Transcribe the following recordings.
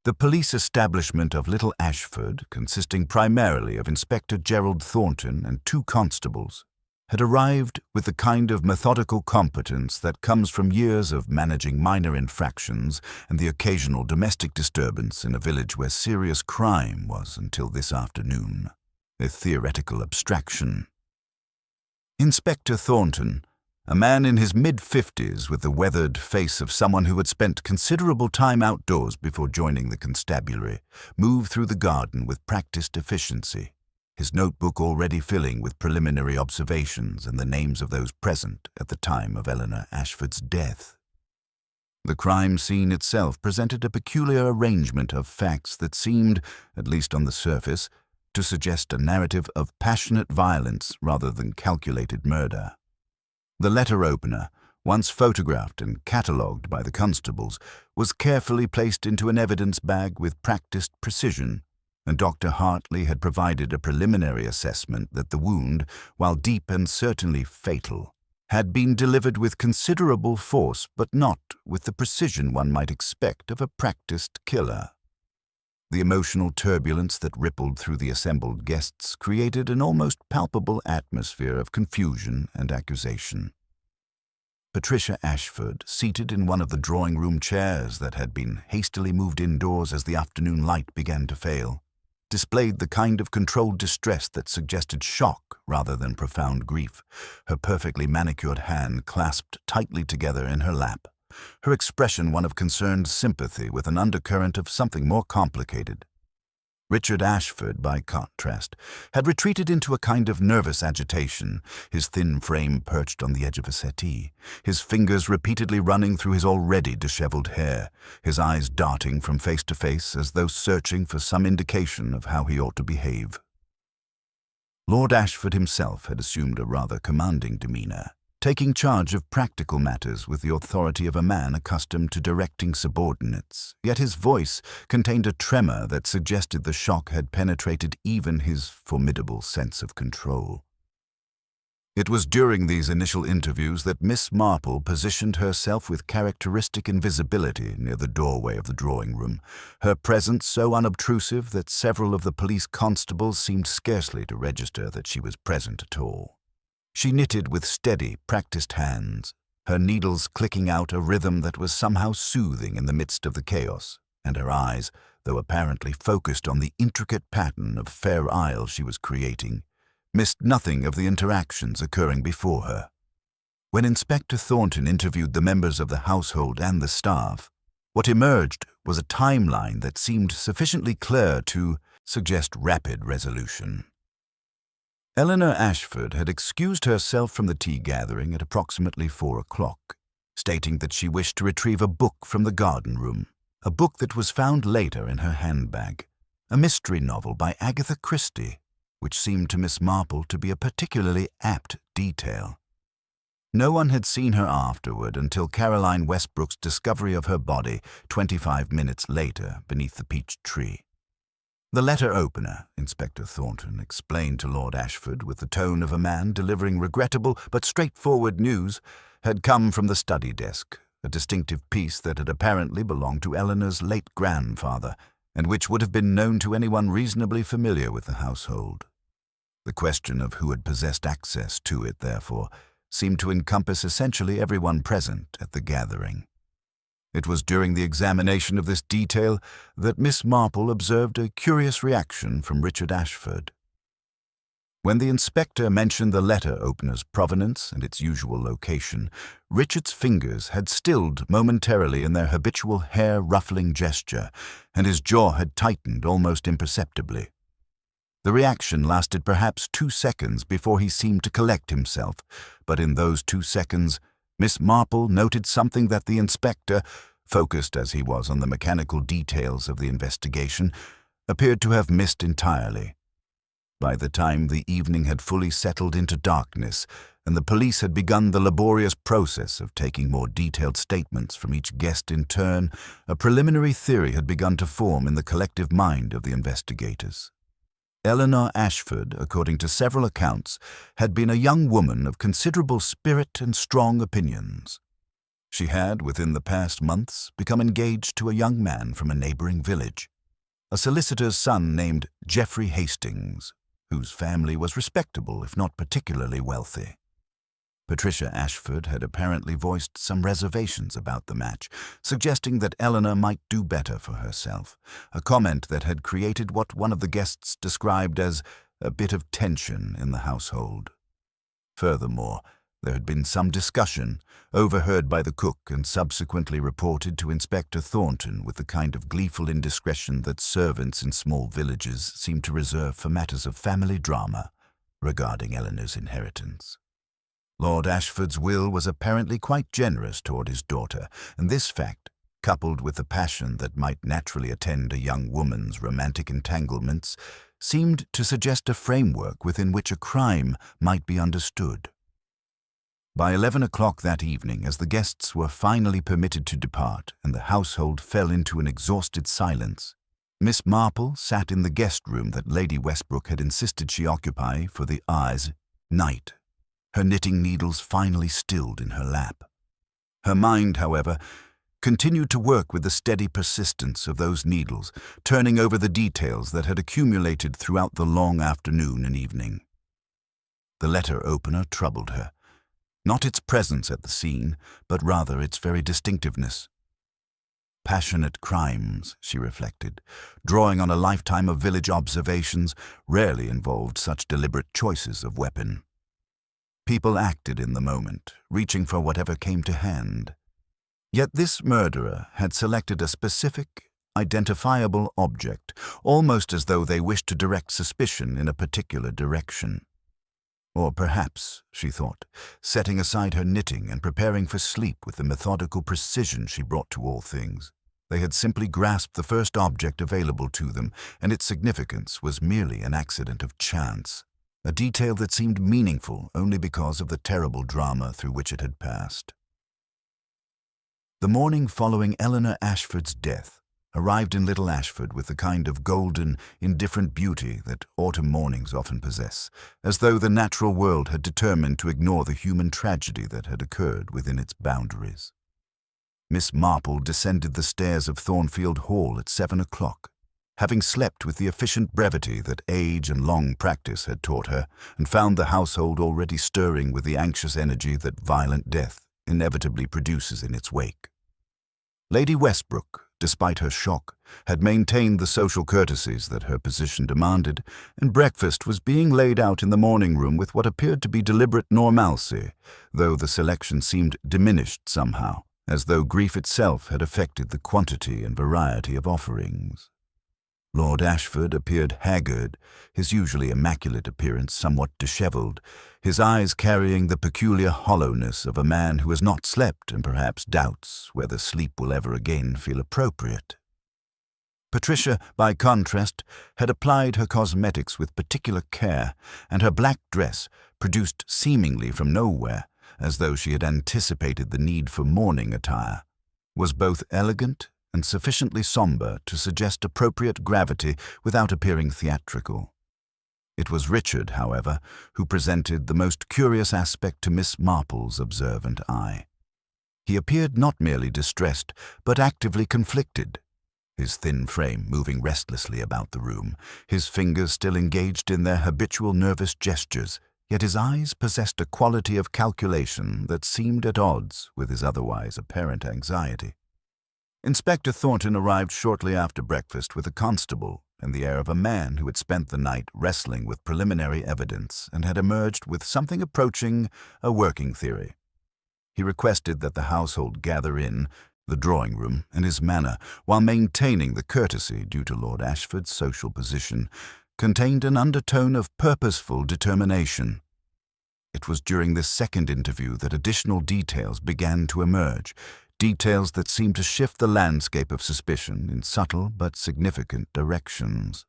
The police establishment of Little Ashford, consisting primarily of Inspector Gerald Thornton and 2 constables, had arrived with the kind of methodical competence that comes from years of managing minor infractions and the occasional domestic disturbance in a village where serious crime was, until this afternoon, a theoretical abstraction. Inspector Thornton, a man in his mid-50s with the weathered face of someone who had spent considerable time outdoors before joining the constabulary, moved through the garden with practiced efficiency, his notebook already filling with preliminary observations and the names of those present at the time of Eleanor Ashford's death. The crime scene itself presented a peculiar arrangement of facts that seemed, at least on the surface, to suggest a narrative of passionate violence rather than calculated murder. The letter opener, once photographed and catalogued by the constables, was carefully placed into an evidence bag with practiced precision, and Dr. Hartley had provided a preliminary assessment that the wound, while deep and certainly fatal, had been delivered with considerable force but not with the precision one might expect of a practiced killer. The emotional turbulence that rippled through the assembled guests created an almost palpable atmosphere of confusion and accusation. Patricia Ashford, seated in one of the drawing-room chairs that had been hastily moved indoors as the afternoon light began to fail, displayed the kind of controlled distress that suggested shock rather than profound grief, her perfectly manicured hand clasped tightly together in her lap, her expression one of concerned sympathy with an undercurrent of something more complicated. Richard Ashford, by contrast, had retreated into a kind of nervous agitation, his thin frame perched on the edge of a settee, his fingers repeatedly running through his already disheveled hair, his eyes darting from face to face as though searching for some indication of how he ought to behave. Lord Ashford himself had assumed a rather commanding demeanour, taking charge of practical matters with the authority of a man accustomed to directing subordinates, yet his voice contained a tremor that suggested the shock had penetrated even his formidable sense of control. It was during these initial interviews that Miss Marple positioned herself with characteristic invisibility near the doorway of the drawing-room, her presence so unobtrusive that several of the police constables seemed scarcely to register that she was present at all. She knitted with steady, practiced hands, her needles clicking out a rhythm that was somehow soothing in the midst of the chaos, and her eyes, though apparently focused on the intricate pattern of fair isle she was creating, missed nothing of the interactions occurring before her. When Inspector Thornton interviewed the members of the household and the staff, what emerged was a timeline that seemed sufficiently clear to suggest rapid resolution. Eleanor Ashford had excused herself from the tea gathering at approximately 4 o'clock, stating that she wished to retrieve a book from the garden room, a book that was found later in her handbag, a mystery novel by Agatha Christie, which seemed to Miss Marple to be a particularly apt detail. No one had seen her afterward until Caroline Westbrook's discovery of her body 25 minutes later beneath the peach tree. The letter opener, Inspector Thornton explained to Lord Ashford with the tone of a man delivering regrettable but straightforward news, had come from the study desk, a distinctive piece that had apparently belonged to Eleanor's late grandfather, and which would have been known to anyone reasonably familiar with the household. The question of who had possessed access to it, therefore, seemed to encompass essentially everyone present at the gathering. It was during the examination of this detail that Miss Marple observed a curious reaction from Richard Ashford. When the inspector mentioned the letter opener's provenance and its usual location, Richard's fingers had stilled momentarily in their habitual hair-ruffling gesture, and his jaw had tightened almost imperceptibly. The reaction lasted perhaps 2 seconds before he seemed to collect himself, but in those 2 seconds, Miss Marple noted something that the inspector, focused as he was on the mechanical details of the investigation, appeared to have missed entirely. By the time the evening had fully settled into darkness, and the police had begun the laborious process of taking more detailed statements from each guest in turn, a preliminary theory had begun to form in the collective mind of the investigators. Eleanor Ashford, according to several accounts, had been a young woman of considerable spirit and strong opinions. She had, within the past months, become engaged to a young man from a neighboring village, a solicitor's son named Geoffrey Hastings, whose family was respectable if not particularly wealthy. Patricia Ashford had apparently voiced some reservations about the match, suggesting that Eleanor might do better for herself, a comment that had created what one of the guests described as a bit of tension in the household. Furthermore, there had been some discussion, overheard by the cook and subsequently reported to Inspector Thornton with the kind of gleeful indiscretion that servants in small villages seem to reserve for matters of family drama regarding Eleanor's inheritance. Lord Ashford's will was apparently quite generous toward his daughter, and this fact, coupled with the passion that might naturally attend a young woman's romantic entanglements, seemed to suggest a framework within which a crime might be understood. By 11 o'clock that evening, as the guests were finally permitted to depart and the household fell into an exhausted silence, Miss Marple sat in the guest room that Lady Westbrook had insisted she occupy for the hour's night, her knitting needles finally stilled in her lap. Her mind, however, continued to work with the steady persistence of those needles, turning over the details that had accumulated throughout the long afternoon and evening. The letter opener troubled her. Not its presence at the scene, but rather its very distinctiveness. Passionate crimes, she reflected, drawing on a lifetime of village observations, rarely involved such deliberate choices of weapon. People acted in the moment, reaching for whatever came to hand. Yet this murderer had selected a specific, identifiable object, almost as though they wished to direct suspicion in a particular direction. Or perhaps, she thought, setting aside her knitting and preparing for sleep with the methodical precision she brought to all things, they had simply grasped the first object available to them, and its significance was merely an accident of chance, a detail that seemed meaningful only because of the terrible drama through which it had passed. The morning following Eleanor Ashford's death arrived in Little Ashford with the kind of golden, indifferent beauty that autumn mornings often possess, as though the natural world had determined to ignore the human tragedy that had occurred within its boundaries. Miss Marple descended the stairs of Thornfield Hall at 7 o'clock, having slept with the efficient brevity that age and long practice had taught her, and found the household already stirring with the anxious energy that violent death inevitably produces in its wake. Lady Westbrook, despite her shock, had maintained the social courtesies that her position demanded, and breakfast was being laid out in the morning room with what appeared to be deliberate normalcy, though the selection seemed diminished somehow, as though grief itself had affected the quantity and variety of offerings. Lord Ashford appeared haggard, his usually immaculate appearance somewhat disheveled, his eyes carrying the peculiar hollowness of a man who has not slept and perhaps doubts whether sleep will ever again feel appropriate. Patricia, by contrast, had applied her cosmetics with particular care, and her black dress, produced seemingly from nowhere, as though she had anticipated the need for mourning attire, was both elegant and sufficiently somber to suggest appropriate gravity without appearing theatrical. It was Richard, however, who presented the most curious aspect to Miss Marple's observant eye. He appeared not merely distressed, but actively conflicted, his thin frame moving restlessly about the room, his fingers still engaged in their habitual nervous gestures, yet his eyes possessed a quality of calculation that seemed at odds with his otherwise apparent anxiety. Inspector Thornton arrived shortly after breakfast with a constable and the air of a man who had spent the night wrestling with preliminary evidence and had emerged with something approaching a working theory. He requested that the household gather in the drawing-room, and his manner, while maintaining the courtesy due to Lord Ashford's social position, contained an undertone of purposeful determination. It was during this second interview that additional details began to emerge, details that seemed to shift the landscape of suspicion in subtle but significant directions.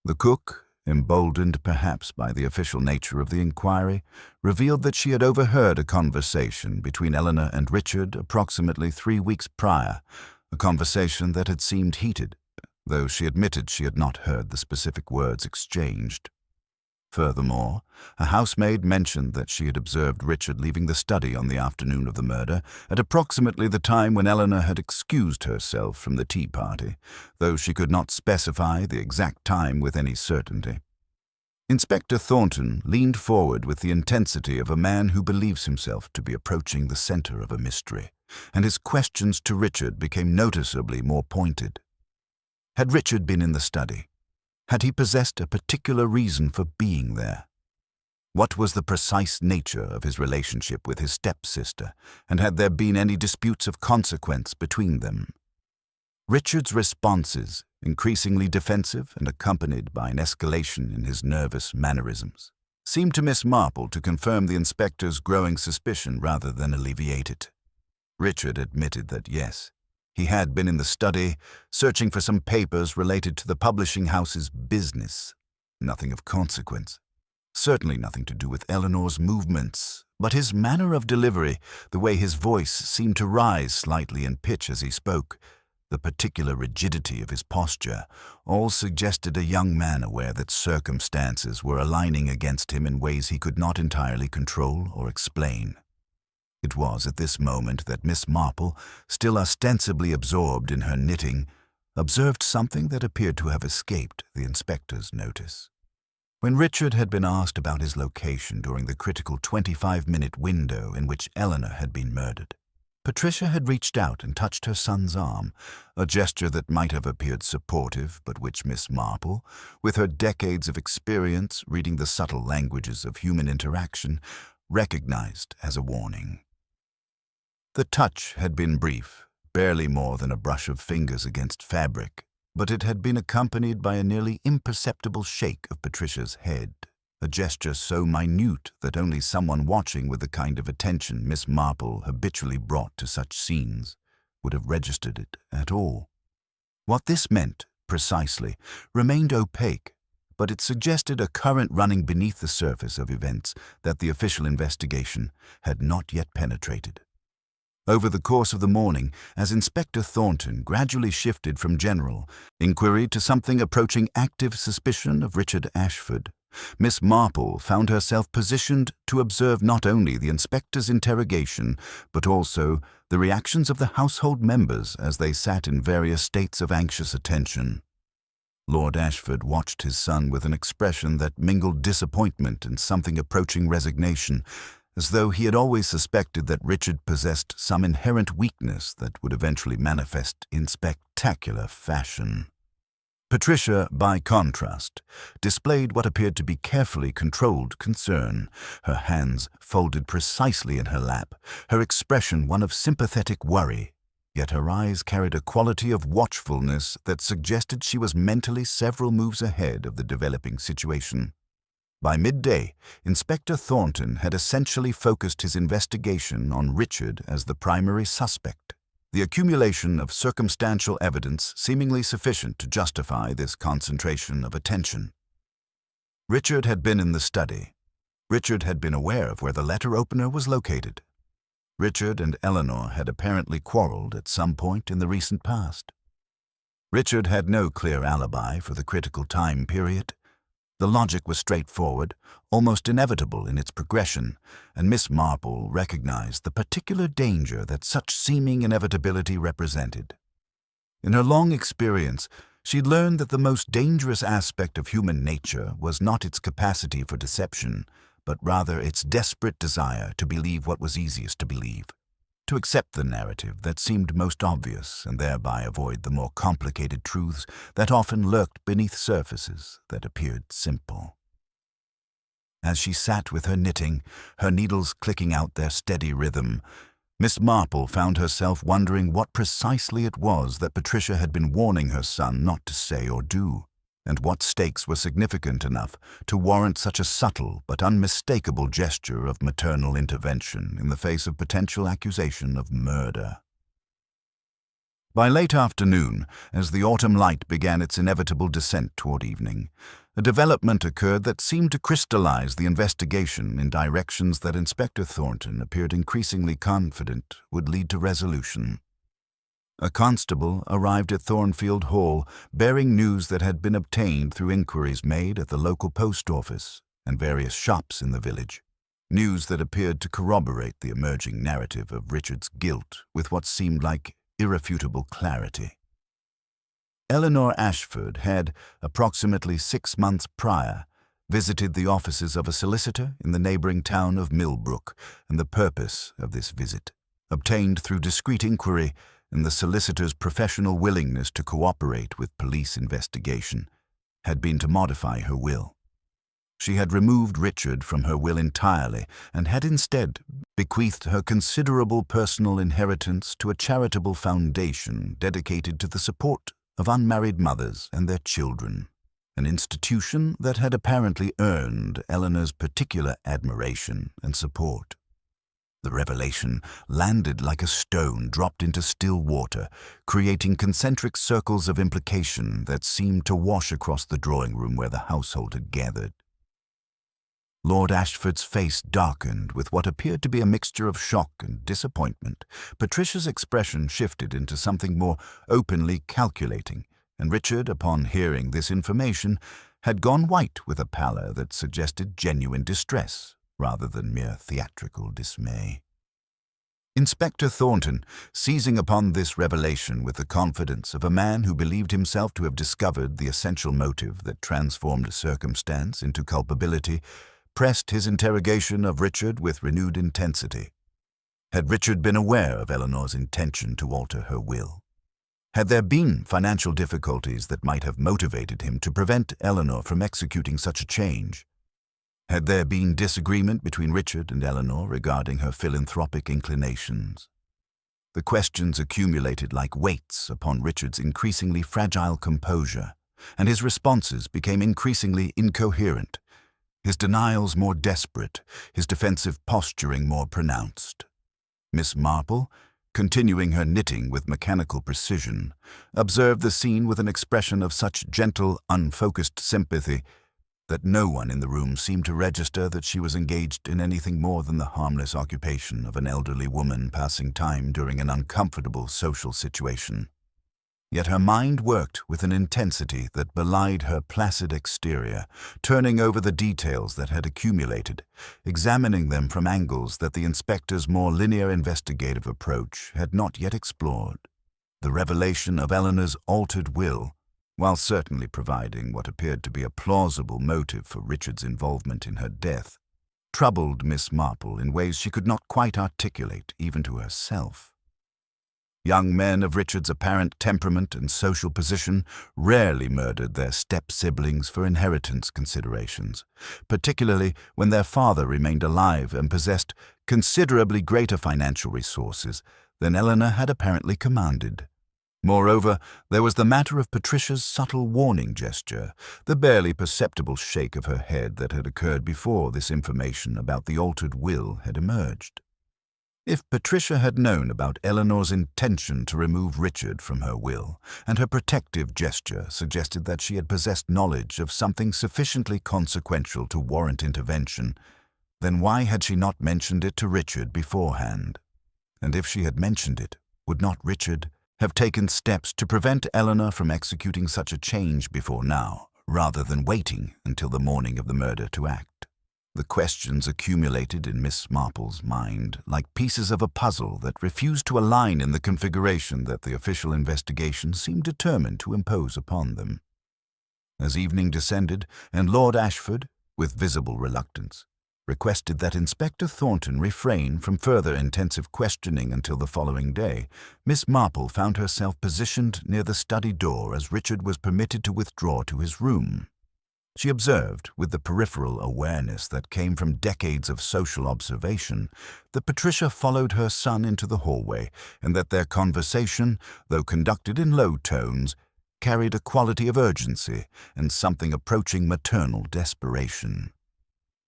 The cook, emboldened perhaps by the official nature of the inquiry, revealed that she had overheard a conversation between Eleanor and Richard approximately 3 weeks prior, a conversation that had seemed heated, though she admitted she had not heard the specific words exchanged. Furthermore, a housemaid mentioned that she had observed Richard leaving the study on the afternoon of the murder at approximately the time when Eleanor had excused herself from the tea party, though she could not specify the exact time with any certainty. Inspector Thornton leaned forward with the intensity of a man who believes himself to be approaching the center of a mystery, and his questions to Richard became noticeably more pointed. Had Richard been in the study? Had he possessed a particular reason for being there? What was the precise nature of his relationship with his stepsister, and had there been any disputes of consequence between them? Richard's responses, increasingly defensive and accompanied by an escalation in his nervous mannerisms, seemed to Miss Marple to confirm the inspector's growing suspicion rather than alleviate it. Richard admitted that yes, he had been in the study, searching for some papers related to the publishing house's business. Nothing of consequence. Certainly nothing to do with Eleanor's movements, but his manner of delivery, the way his voice seemed to rise slightly in pitch as he spoke, the particular rigidity of his posture, all suggested a young man aware that circumstances were aligning against him in ways he could not entirely control or explain. It was at this moment that Miss Marple, still ostensibly absorbed in her knitting, observed something that appeared to have escaped the inspector's notice. When Richard had been asked about his location during the critical 25-minute window in which Eleanor had been murdered, Patricia had reached out and touched her son's arm, a gesture that might have appeared supportive, but which Miss Marple, with her decades of experience reading the subtle languages of human interaction, recognized as a warning. The touch had been brief, barely more than a brush of fingers against fabric, but it had been accompanied by a nearly imperceptible shake of Patricia's head, a gesture so minute that only someone watching with the kind of attention Miss Marple habitually brought to such scenes would have registered it at all. What this meant, precisely, remained opaque, but it suggested a current running beneath the surface of events that the official investigation had not yet penetrated. Over the course of the morning, as Inspector Thornton gradually shifted from general inquiry to something approaching active suspicion of Richard Ashford, Miss Marple found herself positioned to observe not only the inspector's interrogation, but also the reactions of the household members as they sat in various states of anxious attention. Lord Ashford watched his son with an expression that mingled disappointment and something approaching resignation, as though he had always suspected that Richard possessed some inherent weakness that would eventually manifest in spectacular fashion. Patricia, by contrast, displayed what appeared to be carefully controlled concern, her hands folded precisely in her lap, her expression one of sympathetic worry, yet her eyes carried a quality of watchfulness that suggested she was mentally several moves ahead of the developing situation. By midday, Inspector Thornton had essentially focused his investigation on Richard as the primary suspect, the accumulation of circumstantial evidence seemingly sufficient to justify this concentration of attention. Richard had been in the study. Richard had been aware of where the letter opener was located. Richard and Eleanor had apparently quarreled at some point in the recent past. Richard had no clear alibi for the critical time period. The logic was straightforward, almost inevitable in its progression, and Miss Marple recognized the particular danger that such seeming inevitability represented. In her long experience, she'd learned that the most dangerous aspect of human nature was not its capacity for deception, but rather its desperate desire to believe what was easiest to believe, to accept the narrative that seemed most obvious and thereby avoid the more complicated truths that often lurked beneath surfaces that appeared simple. As she sat with her knitting, her needles clicking out their steady rhythm, Miss Marple found herself wondering what precisely it was that Patricia had been warning her son not to say or do, and what stakes were significant enough to warrant such a subtle but unmistakable gesture of maternal intervention in the face of potential accusation of murder. By late afternoon, as the autumn light began its inevitable descent toward evening, a development occurred that seemed to crystallize the investigation in directions that Inspector Thornton appeared increasingly confident would lead to resolution. A constable arrived at Thornfield Hall bearing news that had been obtained through inquiries made at the local post office, and various shops in the village, news that appeared to corroborate the emerging narrative of Richard's guilt with what seemed like irrefutable clarity. Eleanor Ashford had, approximately 6 months prior, visited the offices of a solicitor in the neighboring town of Millbrook, and the purpose of this visit, obtained through discreet inquiry and the solicitor's professional willingness to cooperate with police investigation, had been to modify her will. She had removed Richard from her will entirely and had instead bequeathed her considerable personal inheritance to a charitable foundation dedicated to the support of unmarried mothers and their children, an institution that had apparently earned Eleanor's particular admiration and support. The revelation landed like a stone dropped into still water, creating concentric circles of implication that seemed to wash across the drawing room where the household had gathered. Lord Ashford's face darkened with what appeared to be a mixture of shock and disappointment. Patricia's expression shifted into something more openly calculating, and Richard, upon hearing this information, had gone white with a pallor that suggested genuine distress rather than mere theatrical dismay. Inspector Thornton, seizing upon this revelation with the confidence of a man who believed himself to have discovered the essential motive that transformed circumstance into culpability, pressed his interrogation of Richard with renewed intensity. Had Richard been aware of Eleanor's intention to alter her will? Had there been financial difficulties that might have motivated him to prevent Eleanor from executing such a change? Had there been disagreement between Richard and Eleanor regarding her philanthropic inclinations? The questions accumulated like weights upon Richard's increasingly fragile composure, and his responses became increasingly incoherent, his denials more desperate, his defensive posturing more pronounced. Miss Marple, continuing her knitting with mechanical precision, observed the scene with an expression of such gentle, unfocused sympathy that no one in the room seemed to register that she was engaged in anything more than the harmless occupation of an elderly woman passing time during an uncomfortable social situation. Yet her mind worked with an intensity that belied her placid exterior, turning over the details that had accumulated, examining them from angles that the inspector's more linear investigative approach had not yet explored. The revelation of Eleanor's altered will, while certainly providing what appeared to be a plausible motive for Richard's involvement in her death, troubled Miss Marple in ways she could not quite articulate even to herself. Young men of Richard's apparent temperament and social position rarely murdered their step-siblings for inheritance considerations, particularly when their father remained alive and possessed considerably greater financial resources than Eleanor had apparently commanded. Moreover, there was the matter of Patricia's subtle warning gesture, the barely perceptible shake of her head that had occurred before this information about the altered will had emerged. If Patricia had known about Eleanor's intention to remove Richard from her will, and her protective gesture suggested that she had possessed knowledge of something sufficiently consequential to warrant intervention, then why had she not mentioned it to Richard beforehand? And if she had mentioned it, would not Richard have taken steps to prevent Eleanor from executing such a change before now, rather than waiting until the morning of the murder to act? The questions accumulated in Miss Marple's mind like pieces of a puzzle that refused to align in the configuration that the official investigation seemed determined to impose upon them. As evening descended, and Lord Ashford, with visible reluctance, requested that Inspector Thornton refrain from further intensive questioning until the following day, Miss Marple found herself positioned near the study door as Richard was permitted to withdraw to his room. She observed, with the peripheral awareness that came from decades of social observation, that Patricia followed her son into the hallway, and that their conversation, though conducted in low tones, carried a quality of urgency and something approaching maternal desperation.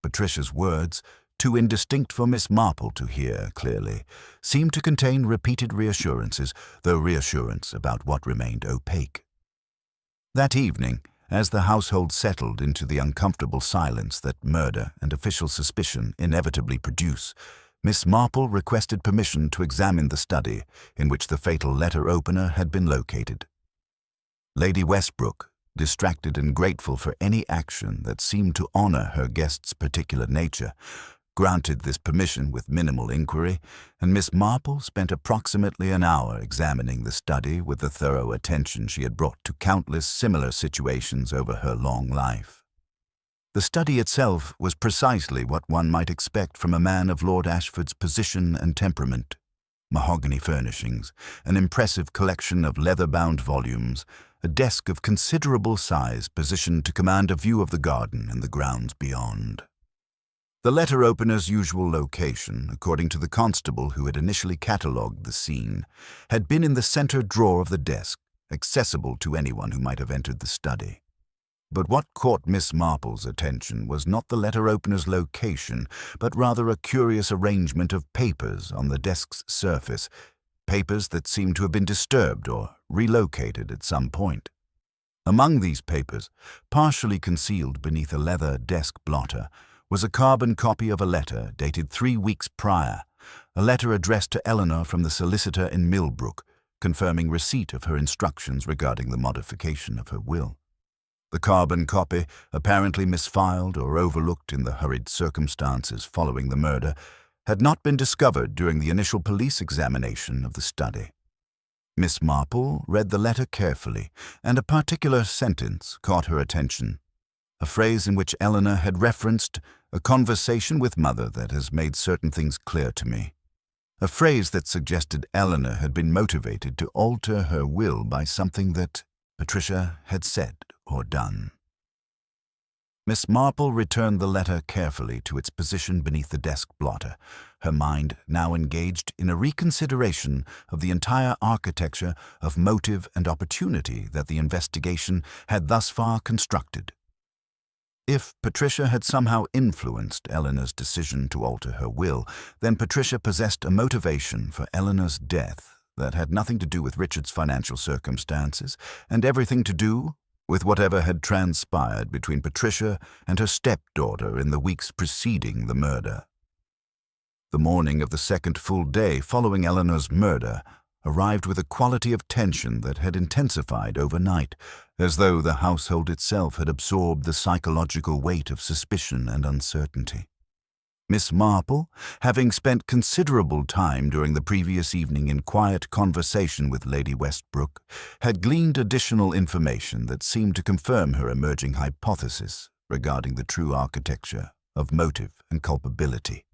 Patricia's words, too indistinct for Miss Marple to hear clearly, seemed to contain repeated reassurances, though reassurance about what remained opaque. That evening, as the household settled into the uncomfortable silence that murder and official suspicion inevitably produce, Miss Marple requested permission to examine the study in which the fatal letter opener had been located. Lady Westbrook, distracted and grateful for any action that seemed to honor her guest's particular nature, granted this permission with minimal inquiry, and Miss Marple spent approximately an hour examining the study with the thorough attention she had brought to countless similar situations over her long life. The study itself was precisely what one might expect from a man of Lord Ashford's position and temperament. Mahogany furnishings, an impressive collection of leather-bound volumes, a desk of considerable size positioned to command a view of the garden and the grounds beyond. The letter opener's usual location, according to the constable who had initially catalogued the scene, had been in the center drawer of the desk, accessible to anyone who might have entered the study. But what caught Miss Marple's attention was not the letter opener's location, but rather a curious arrangement of papers on the desk's surface, papers that seemed to have been disturbed or relocated at some point. Among these papers, partially concealed beneath a leather desk blotter, was a carbon copy of a letter dated 3 weeks prior, a letter addressed to Eleanor from the solicitor in Millbrook, confirming receipt of her instructions regarding the modification of her will. The carbon copy, apparently misfiled or overlooked in the hurried circumstances following the murder, had not been discovered during the initial police examination of the study. Miss Marple read the letter carefully, and a particular sentence caught her attention. A phrase in which Eleanor had referenced a conversation with Mother that has made certain things clear to me. A phrase that suggested Eleanor had been motivated to alter her will by something that Patricia had said or done. Miss Marple returned the letter carefully to its position beneath the desk blotter, her mind now engaged in a reconsideration of the entire architecture of motive and opportunity that the investigation had thus far constructed. If Patricia had somehow influenced Eleanor's decision to alter her will, then Patricia possessed a motivation for Eleanor's death that had nothing to do with Richard's financial circumstances and everything to do with whatever had transpired between Patricia and her stepdaughter in the weeks preceding the murder. The morning of the second full day following Eleanor's murder arrived with a quality of tension that had intensified overnight, as though the household itself had absorbed the psychological weight of suspicion and uncertainty. Miss Marple, having spent considerable time during the previous evening in quiet conversation with Lady Westbrook, had gleaned additional information that seemed to confirm her emerging hypothesis regarding the true architecture of motive and culpability.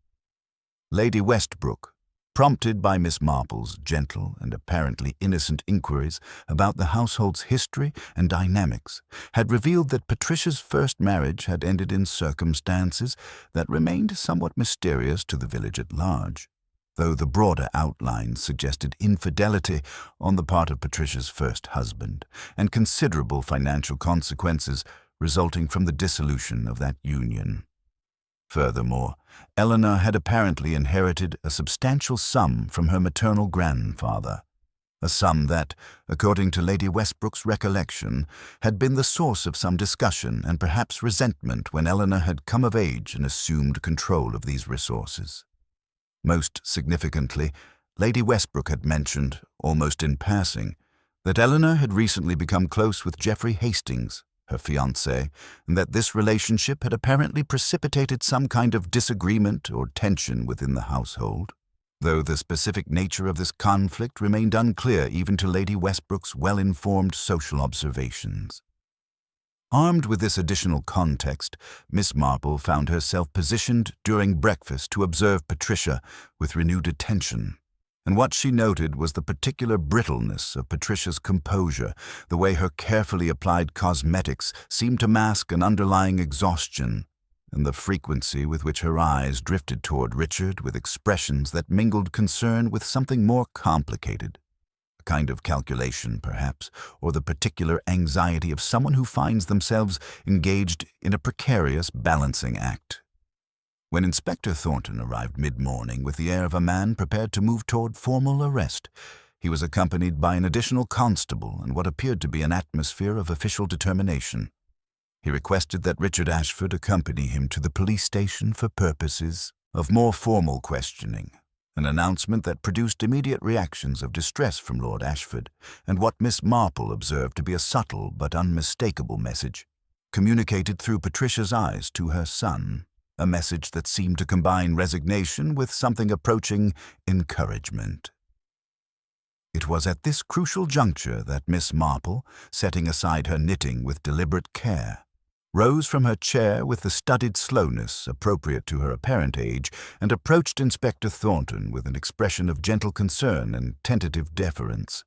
Lady Westbrook, prompted by Miss Marple's gentle and apparently innocent inquiries about the household's history and dynamics, had revealed that Patricia's first marriage had ended in circumstances that remained somewhat mysterious to the village at large, though the broader outlines suggested infidelity on the part of Patricia's first husband and considerable financial consequences resulting from the dissolution of that union. Furthermore, Eleanor had apparently inherited a substantial sum from her maternal grandfather, a sum that, according to Lady Westbrook's recollection, had been the source of some discussion and perhaps resentment when Eleanor had come of age and assumed control of these resources. Most significantly, Lady Westbrook had mentioned, almost in passing, that Eleanor had recently become close with Geoffrey Hastings, her fiancé, and that this relationship had apparently precipitated some kind of disagreement or tension within the household, though the specific nature of this conflict remained unclear even to Lady Westbrook's well-informed social observations. Armed with this additional context, Miss Marple found herself positioned during breakfast to observe Patricia with renewed attention. And what she noted was the particular brittleness of Patricia's composure, the way her carefully applied cosmetics seemed to mask an underlying exhaustion, and the frequency with which her eyes drifted toward Richard with expressions that mingled concern with something more complicated. A kind of calculation, perhaps, or the particular anxiety of someone who finds themselves engaged in a precarious balancing act. When Inspector Thornton arrived mid-morning with the air of a man prepared to move toward formal arrest, he was accompanied by an additional constable and what appeared to be an atmosphere of official determination. He requested that Richard Ashford accompany him to the police station for purposes of more formal questioning, an announcement that produced immediate reactions of distress from Lord Ashford, and what Miss Marple observed to be a subtle but unmistakable message, communicated through Patricia's eyes to her son, a message that seemed to combine resignation with something approaching encouragement. It was at this crucial juncture that Miss Marple, setting aside her knitting with deliberate care, rose from her chair with the studied slowness appropriate to her apparent age and approached Inspector Thornton with an expression of gentle concern and tentative deference.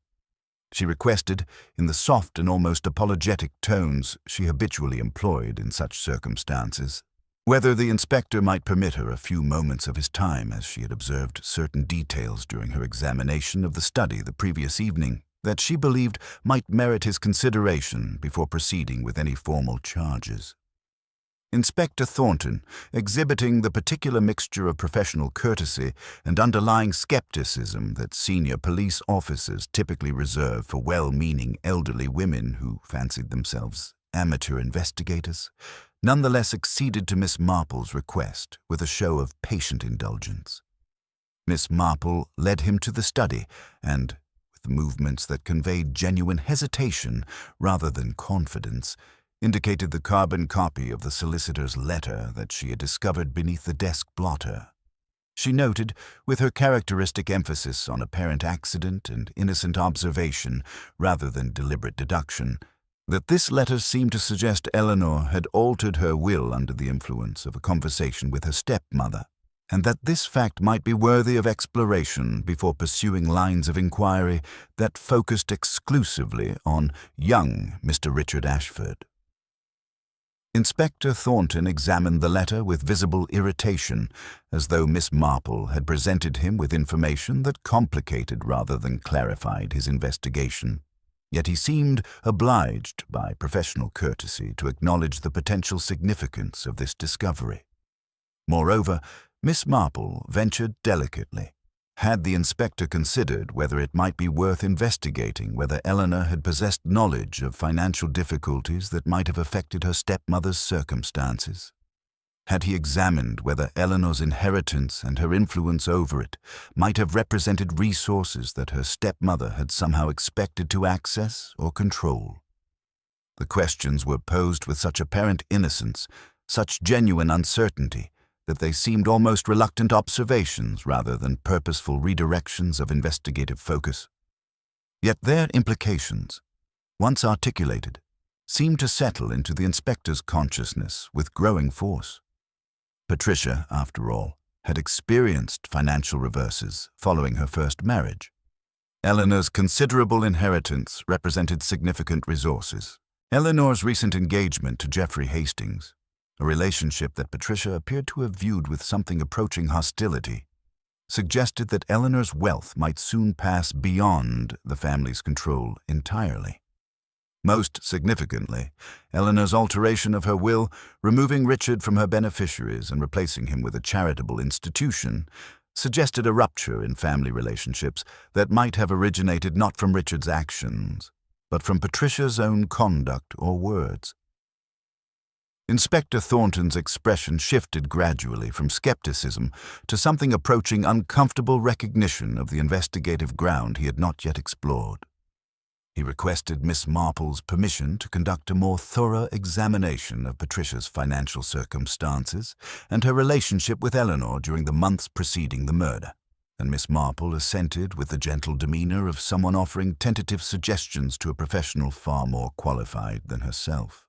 She requested, in the soft and almost apologetic tones she habitually employed in such circumstances, whether the inspector might permit her a few moments of his time, as she had observed certain details during her examination of the study the previous evening that she believed might merit his consideration before proceeding with any formal charges. Inspector Thornton, exhibiting the particular mixture of professional courtesy and underlying skepticism that senior police officers typically reserve for well-meaning elderly women who fancied themselves amateur investigators, nonetheless acceded to Miss Marple's request with a show of patient indulgence. Miss Marple led him to the study and, with movements that conveyed genuine hesitation rather than confidence, indicated the carbon copy of the solicitor's letter that she had discovered beneath the desk blotter. She noted, with her characteristic emphasis on apparent accident and innocent observation rather than deliberate deduction, that this letter seemed to suggest Eleanor had altered her will under the influence of a conversation with her stepmother, and that this fact might be worthy of exploration before pursuing lines of inquiry that focused exclusively on young Mr. Richard Ashford. Inspector Thornton examined the letter with visible irritation, as though Miss Marple had presented him with information that complicated rather than clarified his investigation. Yet he seemed obliged by professional courtesy to acknowledge the potential significance of this discovery. Moreover, Miss Marple ventured delicately. Had the inspector considered whether it might be worth investigating whether Eleanor had possessed knowledge of financial difficulties that might have affected her stepmother's circumstances? Had he examined whether Eleanor's inheritance and her influence over it might have represented resources that her stepmother had somehow expected to access or control? The questions were posed with such apparent innocence, such genuine uncertainty, that they seemed almost reluctant observations rather than purposeful redirections of investigative focus. Yet their implications, once articulated, seemed to settle into the inspector's consciousness with growing force. Patricia, after all, had experienced financial reverses following her first marriage. Eleanor's considerable inheritance represented significant resources. Eleanor's recent engagement to Geoffrey Hastings, a relationship that Patricia appeared to have viewed with something approaching hostility, suggested that Eleanor's wealth might soon pass beyond the family's control entirely. Most significantly, Eleanor's alteration of her will, removing Richard from her beneficiaries and replacing him with a charitable institution, suggested a rupture in family relationships that might have originated not from Richard's actions, but from Patricia's own conduct or words. Inspector Thornton's expression shifted gradually from skepticism to something approaching uncomfortable recognition of the investigative ground he had not yet explored. He requested Miss Marple's permission to conduct a more thorough examination of Patricia's financial circumstances and her relationship with Eleanor during the months preceding the murder, and Miss Marple assented with the gentle demeanor of someone offering tentative suggestions to a professional far more qualified than herself.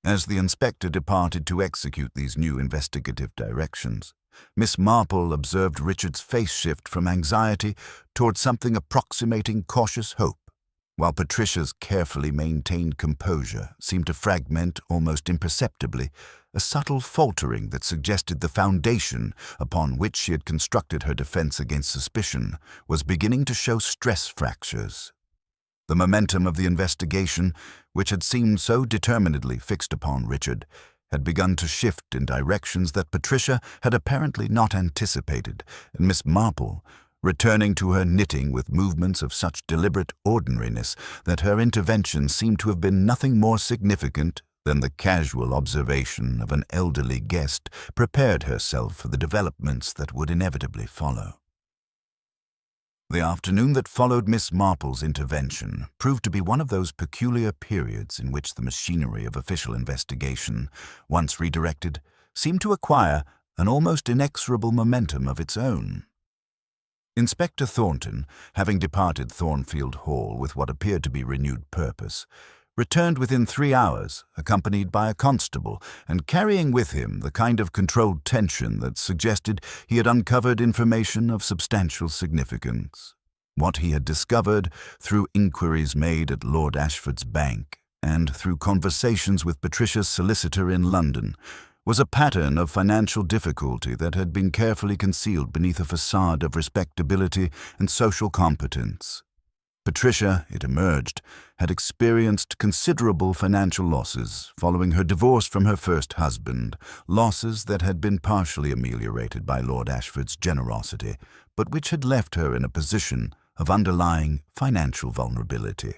As the inspector departed to execute these new investigative directions, Miss Marple observed Richard's face shift from anxiety toward something approximating cautious hope, while Patricia's carefully maintained composure seemed to fragment almost imperceptibly, a subtle faltering that suggested the foundation upon which she had constructed her defense against suspicion was beginning to show stress fractures. The momentum of the investigation, which had seemed so determinedly fixed upon Richard, had begun to shift in directions that Patricia had apparently not anticipated, and Miss Marple, returning to her knitting with movements of such deliberate ordinariness that her intervention seemed to have been nothing more significant than the casual observation of an elderly guest, prepared herself for the developments that would inevitably follow. The afternoon that followed Miss Marple's intervention proved to be one of those peculiar periods in which the machinery of official investigation, once redirected, seemed to acquire an almost inexorable momentum of its own. Inspector Thornton, having departed Thornfield Hall with what appeared to be renewed purpose, returned within 3 hours, accompanied by a constable, and carrying with him the kind of controlled tension that suggested he had uncovered information of substantial significance. What he had discovered through inquiries made at Lord Ashford's bank and through conversations with Patricia's solicitor in London was a pattern of financial difficulty that had been carefully concealed beneath a facade of respectability and social competence. Patricia, it emerged, had experienced considerable financial losses following her divorce from her first husband, losses that had been partially ameliorated by Lord Ashford's generosity, but which had left her in a position of underlying financial vulnerability.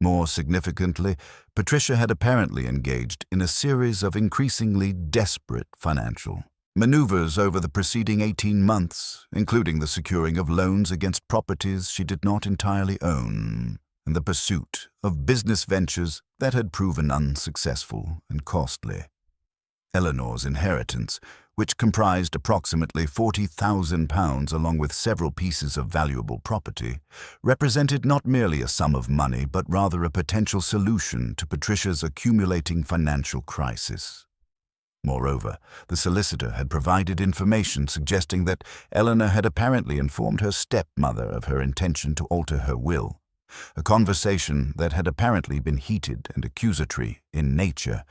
More significantly, Patricia had apparently engaged in a series of increasingly desperate financial maneuvers over the preceding 18 months, including the securing of loans against properties she did not entirely own, and the pursuit of business ventures that had proven unsuccessful and costly. Eleanor's inheritance, which comprised approximately £40,000 along with several pieces of valuable property, represented not merely a sum of money but rather a potential solution to Patricia's accumulating financial crisis. Moreover, the solicitor had provided information suggesting that Eleanor had apparently informed her stepmother of her intention to alter her will, a conversation that had apparently been heated and accusatory in nature,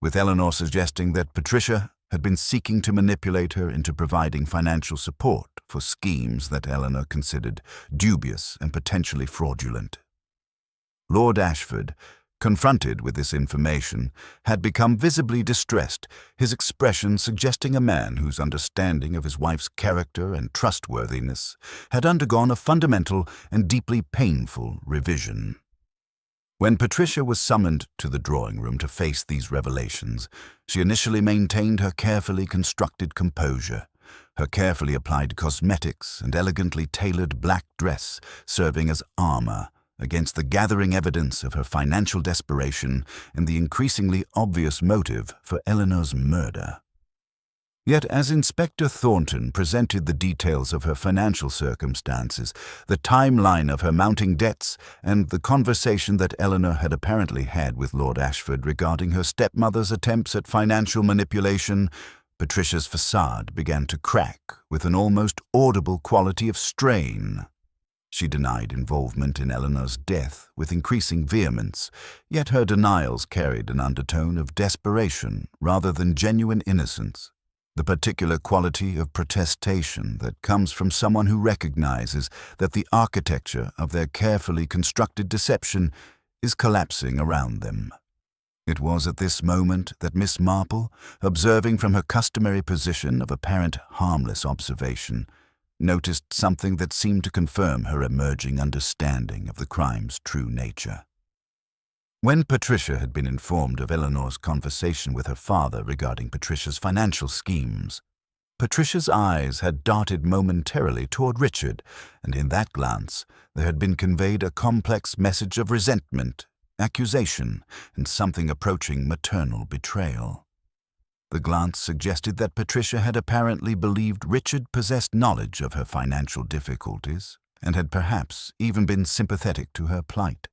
with Eleanor suggesting that Patricia had been seeking to manipulate her into providing financial support for schemes that Eleanor considered dubious and potentially fraudulent. Lord Ashford, confronted with this information, had become visibly distressed, his expression suggesting a man whose understanding of his wife's character and trustworthiness had undergone a fundamental and deeply painful revision. When Patricia was summoned to the drawing-room to face these revelations, she initially maintained her carefully constructed composure, her carefully applied cosmetics and elegantly tailored black dress serving as armor against the gathering evidence of her financial desperation and the increasingly obvious motive for Eleanor's murder. Yet as Inspector Thornton presented the details of her financial circumstances, the timeline of her mounting debts, and the conversation that Eleanor had apparently had with Lord Ashford regarding her stepmother's attempts at financial manipulation, Patricia's facade began to crack with an almost audible quality of strain. She denied involvement in Eleanor's death with increasing vehemence, yet her denials carried an undertone of desperation rather than genuine innocence, the particular quality of protestation that comes from someone who recognizes that the architecture of their carefully constructed deception is collapsing around them. It was at this moment that Miss Marple, observing from her customary position of apparent harmless observation, noticed something that seemed to confirm her emerging understanding of the crime's true nature. When Patricia had been informed of Eleanor's conversation with her father regarding Patricia's financial schemes, Patricia's eyes had darted momentarily toward Richard, and in that glance there had been conveyed a complex message of resentment, accusation, and something approaching maternal betrayal. The glance suggested that Patricia had apparently believed Richard possessed knowledge of her financial difficulties and had perhaps even been sympathetic to her plight.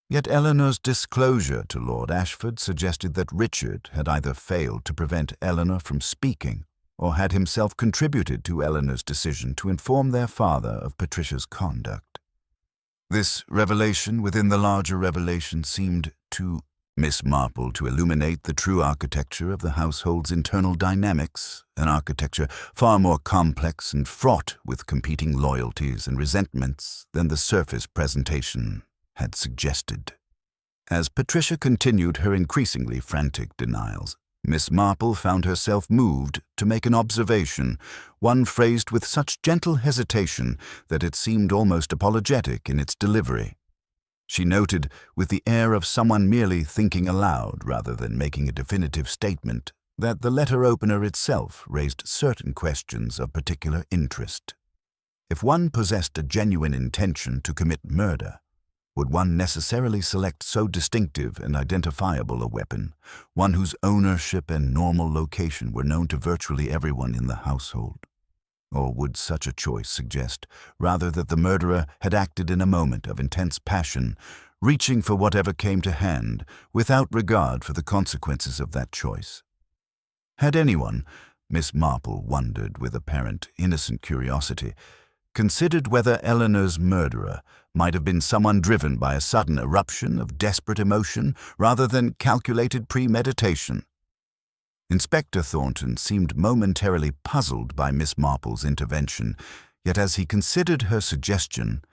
Yet Eleanor's disclosure to Lord Ashford suggested that Richard had either failed to prevent Eleanor from speaking or had himself contributed to Eleanor's decision to inform their father of Patricia's conduct. This revelation within the larger revelation seemed to Miss Marple to illuminate the true architecture of the household's internal dynamics, an architecture far more complex and fraught with competing loyalties and resentments than the surface presentation had suggested. As Patricia continued her increasingly frantic denials, Miss Marple found herself moved to make an observation, one phrased with such gentle hesitation that it seemed almost apologetic in its delivery. She noted, with the air of someone merely thinking aloud rather than making a definitive statement, that the letter opener itself raised certain questions of particular interest. If one possessed a genuine intention to commit murder, would one necessarily select so distinctive and identifiable a weapon, one whose ownership and normal location were known to virtually everyone in the household? Or would such a choice suggest, rather, that the murderer had acted in a moment of intense passion, reaching for whatever came to hand, without regard for the consequences of that choice? Had anyone, Miss Marple wondered with apparent innocent curiosity, considered whether Eleanor's murderer might have been someone driven by a sudden eruption of desperate emotion rather than calculated premeditation? Inspector Thornton seemed momentarily puzzled by Miss Marple's intervention, yet as he considered her suggestion,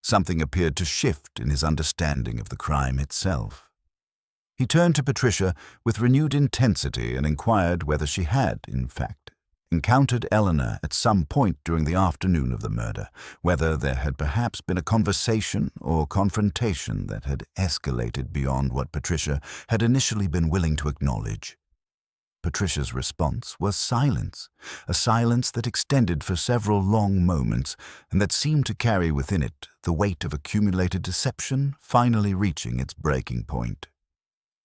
something appeared to shift in his understanding of the crime itself. He turned to Patricia with renewed intensity and inquired whether she had, in fact, encountered Eleanor at some point during the afternoon of the murder, whether there had perhaps been a conversation or confrontation that had escalated beyond what Patricia had initially been willing to acknowledge. Patricia's response was silence, a silence that extended for several long moments and that seemed to carry within it the weight of accumulated deception finally reaching its breaking point.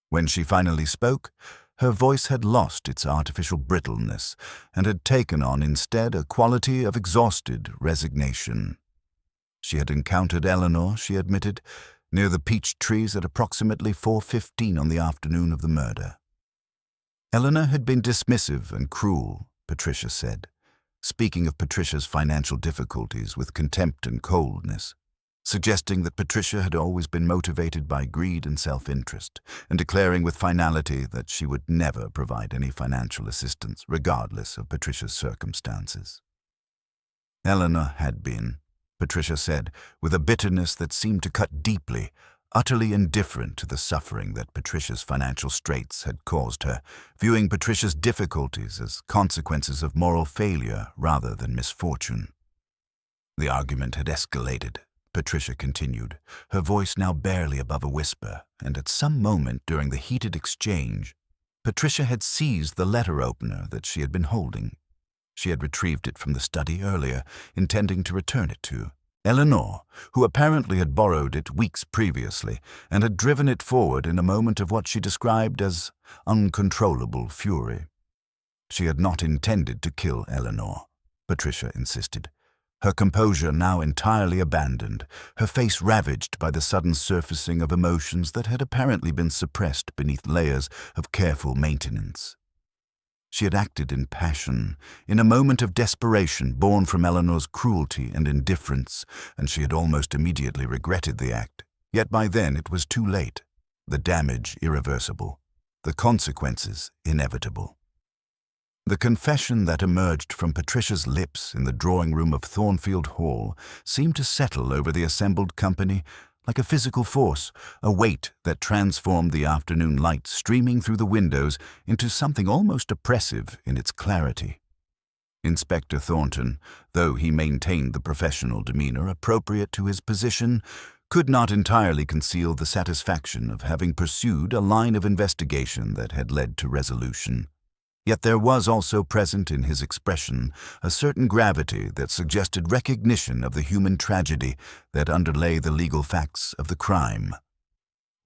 When she finally spoke, her voice had lost its artificial brittleness and had taken on instead a quality of exhausted resignation. She had encountered Eleanor, she admitted, near the peach trees at approximately 4:15 on the afternoon of the murder. Eleanor had been dismissive and cruel, Patricia said, speaking of Patricia's financial difficulties with contempt and coldness, suggesting that Patricia had always been motivated by greed and self-interest, and declaring with finality that she would never provide any financial assistance, regardless of Patricia's circumstances. Eleanor had been, Patricia said, with a bitterness that seemed to cut deeply, utterly indifferent to the suffering that Patricia's financial straits had caused her, viewing Patricia's difficulties as consequences of moral failure rather than misfortune. The argument had escalated, Patricia continued, her voice now barely above a whisper, and at some moment during the heated exchange, Patricia had seized the letter opener that she had been holding. She had retrieved it from the study earlier, intending to return it to Eleanor, who apparently had borrowed it weeks previously and had driven it forward in a moment of what she described as uncontrollable fury. She had not intended to kill Eleanor, Patricia insisted, her composure now entirely abandoned, her face ravaged by the sudden surfacing of emotions that had apparently been suppressed beneath layers of careful maintenance. She had acted in passion, in a moment of desperation born from Eleanor's cruelty and indifference, and she had almost immediately regretted the act. Yet by then it was too late, the damage irreversible, the consequences inevitable. The confession that emerged from Patricia's lips in the drawing room of Thornfield Hall seemed to settle over the assembled company like a physical force, a weight that transformed the afternoon light streaming through the windows into something almost oppressive in its clarity. Inspector Thornton, though he maintained the professional demeanor appropriate to his position, could not entirely conceal the satisfaction of having pursued a line of investigation that had led to resolution. Yet there was also present in his expression a certain gravity that suggested recognition of the human tragedy that underlay the legal facts of the crime.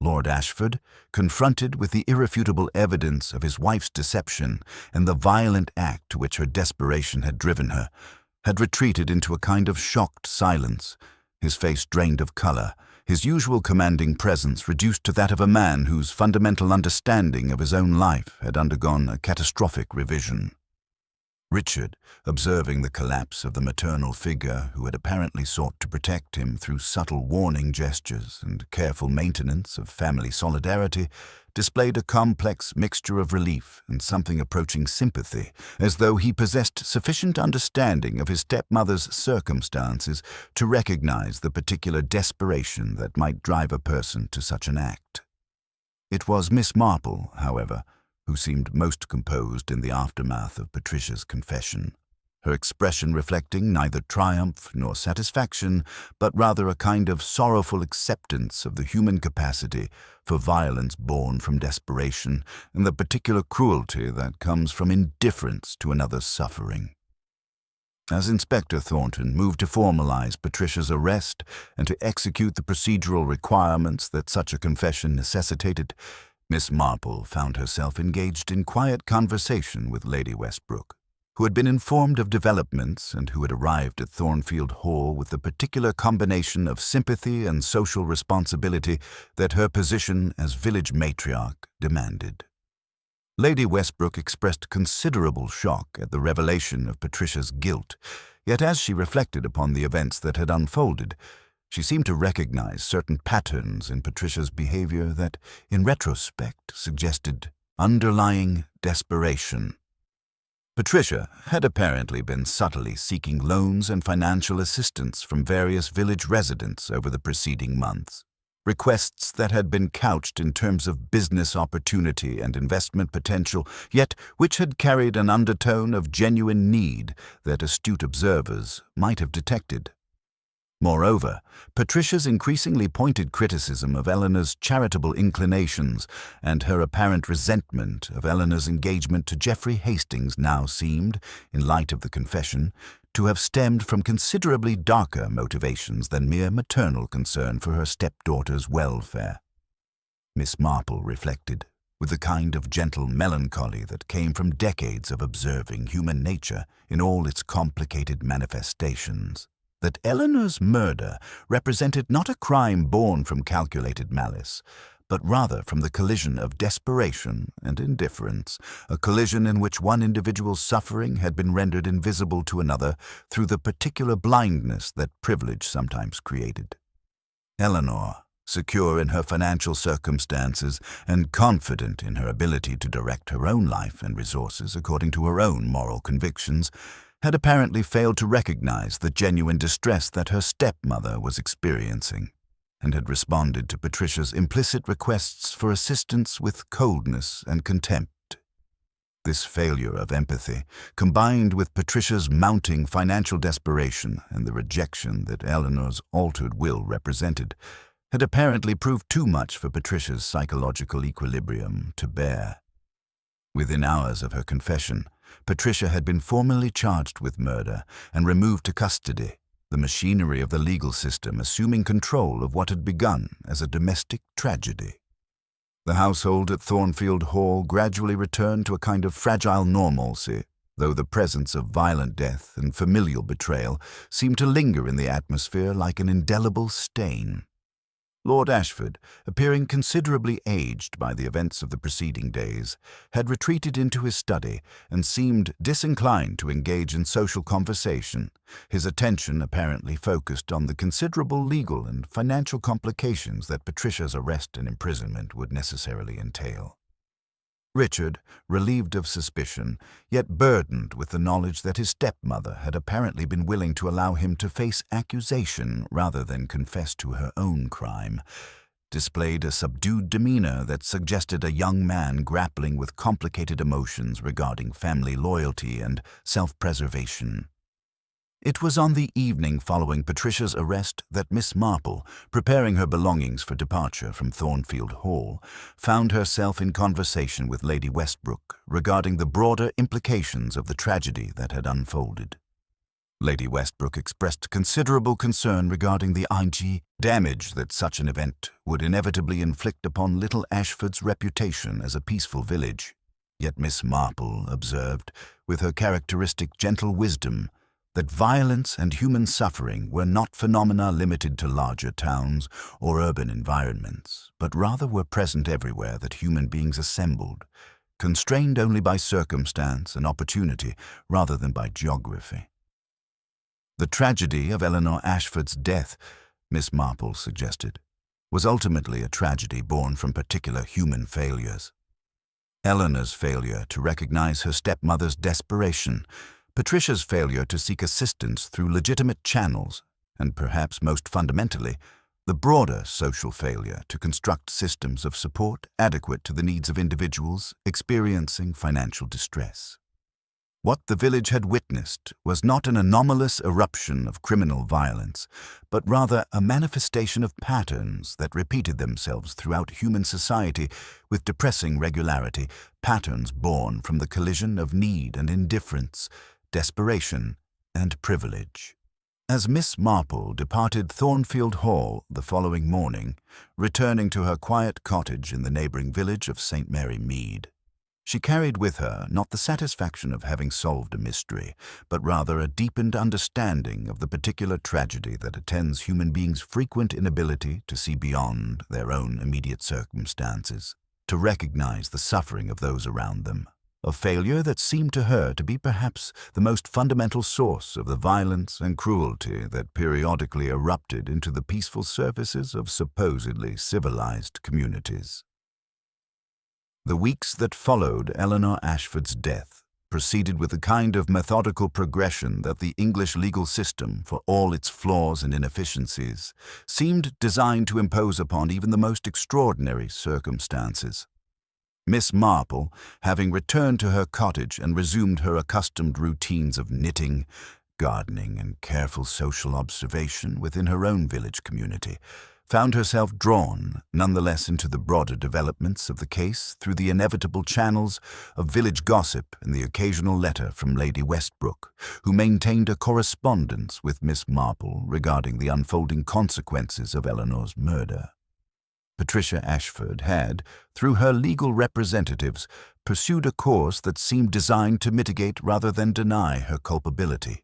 Lord Ashford, confronted with the irrefutable evidence of his wife's deception and the violent act to which her desperation had driven her, had retreated into a kind of shocked silence, his face drained of color, his usual commanding presence reduced to that of a man whose fundamental understanding of his own life had undergone a catastrophic revision. Richard, observing the collapse of the maternal figure who had apparently sought to protect him through subtle warning gestures and careful maintenance of family solidarity, displayed a complex mixture of relief and something approaching sympathy, as though he possessed sufficient understanding of his stepmother's circumstances to recognize the particular desperation that might drive a person to such an act. It was Miss Marple, however, who seemed most composed in the aftermath of Patricia's confession, her expression reflecting neither triumph nor satisfaction, but rather a kind of sorrowful acceptance of the human capacity for violence born from desperation and the particular cruelty that comes from indifference to another's suffering. As Inspector Thornton moved to formalize Patricia's arrest and to execute the procedural requirements that such a confession necessitated, Miss Marple found herself engaged in quiet conversation with Lady Westbrook, who had been informed of developments and who had arrived at Thornfield Hall with the particular combination of sympathy and social responsibility that her position as village matriarch demanded. Lady Westbrook expressed considerable shock at the revelation of Patricia's guilt, yet as she reflected upon the events that had unfolded, she seemed to recognize certain patterns in Patricia's behavior that, in retrospect, suggested underlying desperation. Patricia had apparently been subtly seeking loans and financial assistance from various village residents over the preceding months, requests that had been couched in terms of business opportunity and investment potential, yet which had carried an undertone of genuine need that astute observers might have detected. Moreover, Patricia's increasingly pointed criticism of Eleanor's charitable inclinations and her apparent resentment of Eleanor's engagement to Geoffrey Hastings now seemed, in light of the confession, to have stemmed from considerably darker motivations than mere maternal concern for her stepdaughter's welfare. Miss Marple reflected, with the kind of gentle melancholy that came from decades of observing human nature in all its complicated manifestations, that Eleanor's murder represented not a crime born from calculated malice, but rather from the collision of desperation and indifference, a collision in which one individual's suffering had been rendered invisible to another through the particular blindness that privilege sometimes created. Eleanor, secure in her financial circumstances and confident in her ability to direct her own life and resources according to her own moral convictions, had apparently failed to recognize the genuine distress that her stepmother was experiencing, and had responded to Patricia's implicit requests for assistance with coldness and contempt. This failure of empathy, combined with Patricia's mounting financial desperation and the rejection that Eleanor's altered will represented, had apparently proved too much for Patricia's psychological equilibrium to bear. Within hours of her confession, Patricia had been formally charged with murder and removed to custody, the machinery of the legal system assuming control of what had begun as a domestic tragedy. The household at Thornfield Hall gradually returned to a kind of fragile normalcy, though the presence of violent death and familial betrayal seemed to linger in the atmosphere like an indelible stain. Lord Ashford, appearing considerably aged by the events of the preceding days, had retreated into his study and seemed disinclined to engage in social conversation, his attention apparently focused on the considerable legal and financial complications that Patricia's arrest and imprisonment would necessarily entail. Richard, relieved of suspicion, yet burdened with the knowledge that his stepmother had apparently been willing to allow him to face accusation rather than confess to her own crime, displayed a subdued demeanor that suggested a young man grappling with complicated emotions regarding family loyalty and self-preservation. It was on the evening following Patricia's arrest that Miss Marple, preparing her belongings for departure from Thornfield Hall, found herself in conversation with Lady Westbrook regarding the broader implications of the tragedy that had unfolded. Lady Westbrook expressed considerable concern regarding the damage that such an event would inevitably inflict upon Little Ashford's reputation as a peaceful village. Yet Miss Marple observed, with her characteristic gentle wisdom, that violence and human suffering were not phenomena limited to larger towns or urban environments, but rather were present everywhere that human beings assembled, constrained only by circumstance and opportunity rather than by geography. The tragedy of Eleanor Ashford's death, Miss Marple suggested, was ultimately a tragedy born from particular human failures. Eleanor's failure to recognize her stepmother's desperation, Patricia's failure to seek assistance through legitimate channels, and perhaps most fundamentally, the broader social failure to construct systems of support adequate to the needs of individuals experiencing financial distress. What the village had witnessed was not an anomalous eruption of criminal violence, but rather a manifestation of patterns that repeated themselves throughout human society with depressing regularity, patterns born from the collision of need and indifference, desperation and privilege. As Miss Marple departed Thornfield Hall the following morning, returning to her quiet cottage in the neighbouring village of St. Mary Mead, she carried with her not the satisfaction of having solved a mystery, but rather a deepened understanding of the particular tragedy that attends human beings' frequent inability to see beyond their own immediate circumstances, to recognize the suffering of those around them, a failure that seemed to her to be perhaps the most fundamental source of the violence and cruelty that periodically erupted into the peaceful surfaces of supposedly civilized communities. The weeks that followed Eleanor Ashford's death proceeded with the kind of methodical progression that the English legal system, for all its flaws and inefficiencies, seemed designed to impose upon even the most extraordinary circumstances. Miss Marple, having returned to her cottage and resumed her accustomed routines of knitting, gardening, and careful social observation within her own village community, found herself drawn nonetheless into the broader developments of the case through the inevitable channels of village gossip and the occasional letter from Lady Westbrook, who maintained a correspondence with Miss Marple regarding the unfolding consequences of Eleanor's murder. Patricia Ashford had, through her legal representatives, pursued a course that seemed designed to mitigate rather than deny her culpability.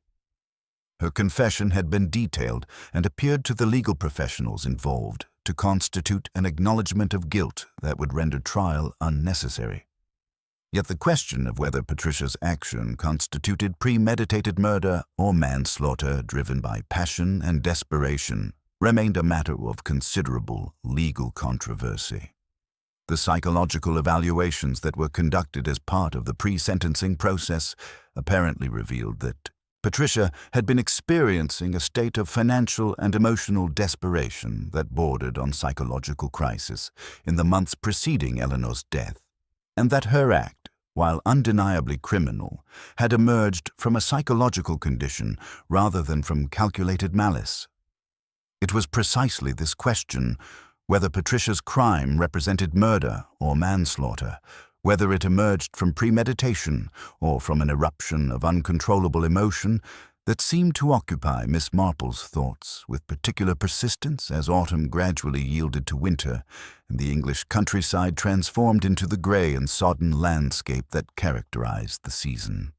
Her confession had been detailed and appeared to the legal professionals involved to constitute an acknowledgement of guilt that would render trial unnecessary. Yet the question of whether Patricia's action constituted premeditated murder or manslaughter driven by passion and desperation remained a matter of considerable legal controversy. The psychological evaluations that were conducted as part of the pre-sentencing process apparently revealed that Patricia had been experiencing a state of financial and emotional desperation that bordered on psychological crisis in the months preceding Eleanor's death, and that her act, while undeniably criminal, had emerged from a psychological condition rather than from calculated malice. It was precisely this question, whether Patricia's crime represented murder or manslaughter, whether it emerged from premeditation or from an eruption of uncontrollable emotion, that seemed to occupy Miss Marple's thoughts with particular persistence as autumn gradually yielded to winter and the English countryside transformed into the grey and sodden landscape that characterized the season.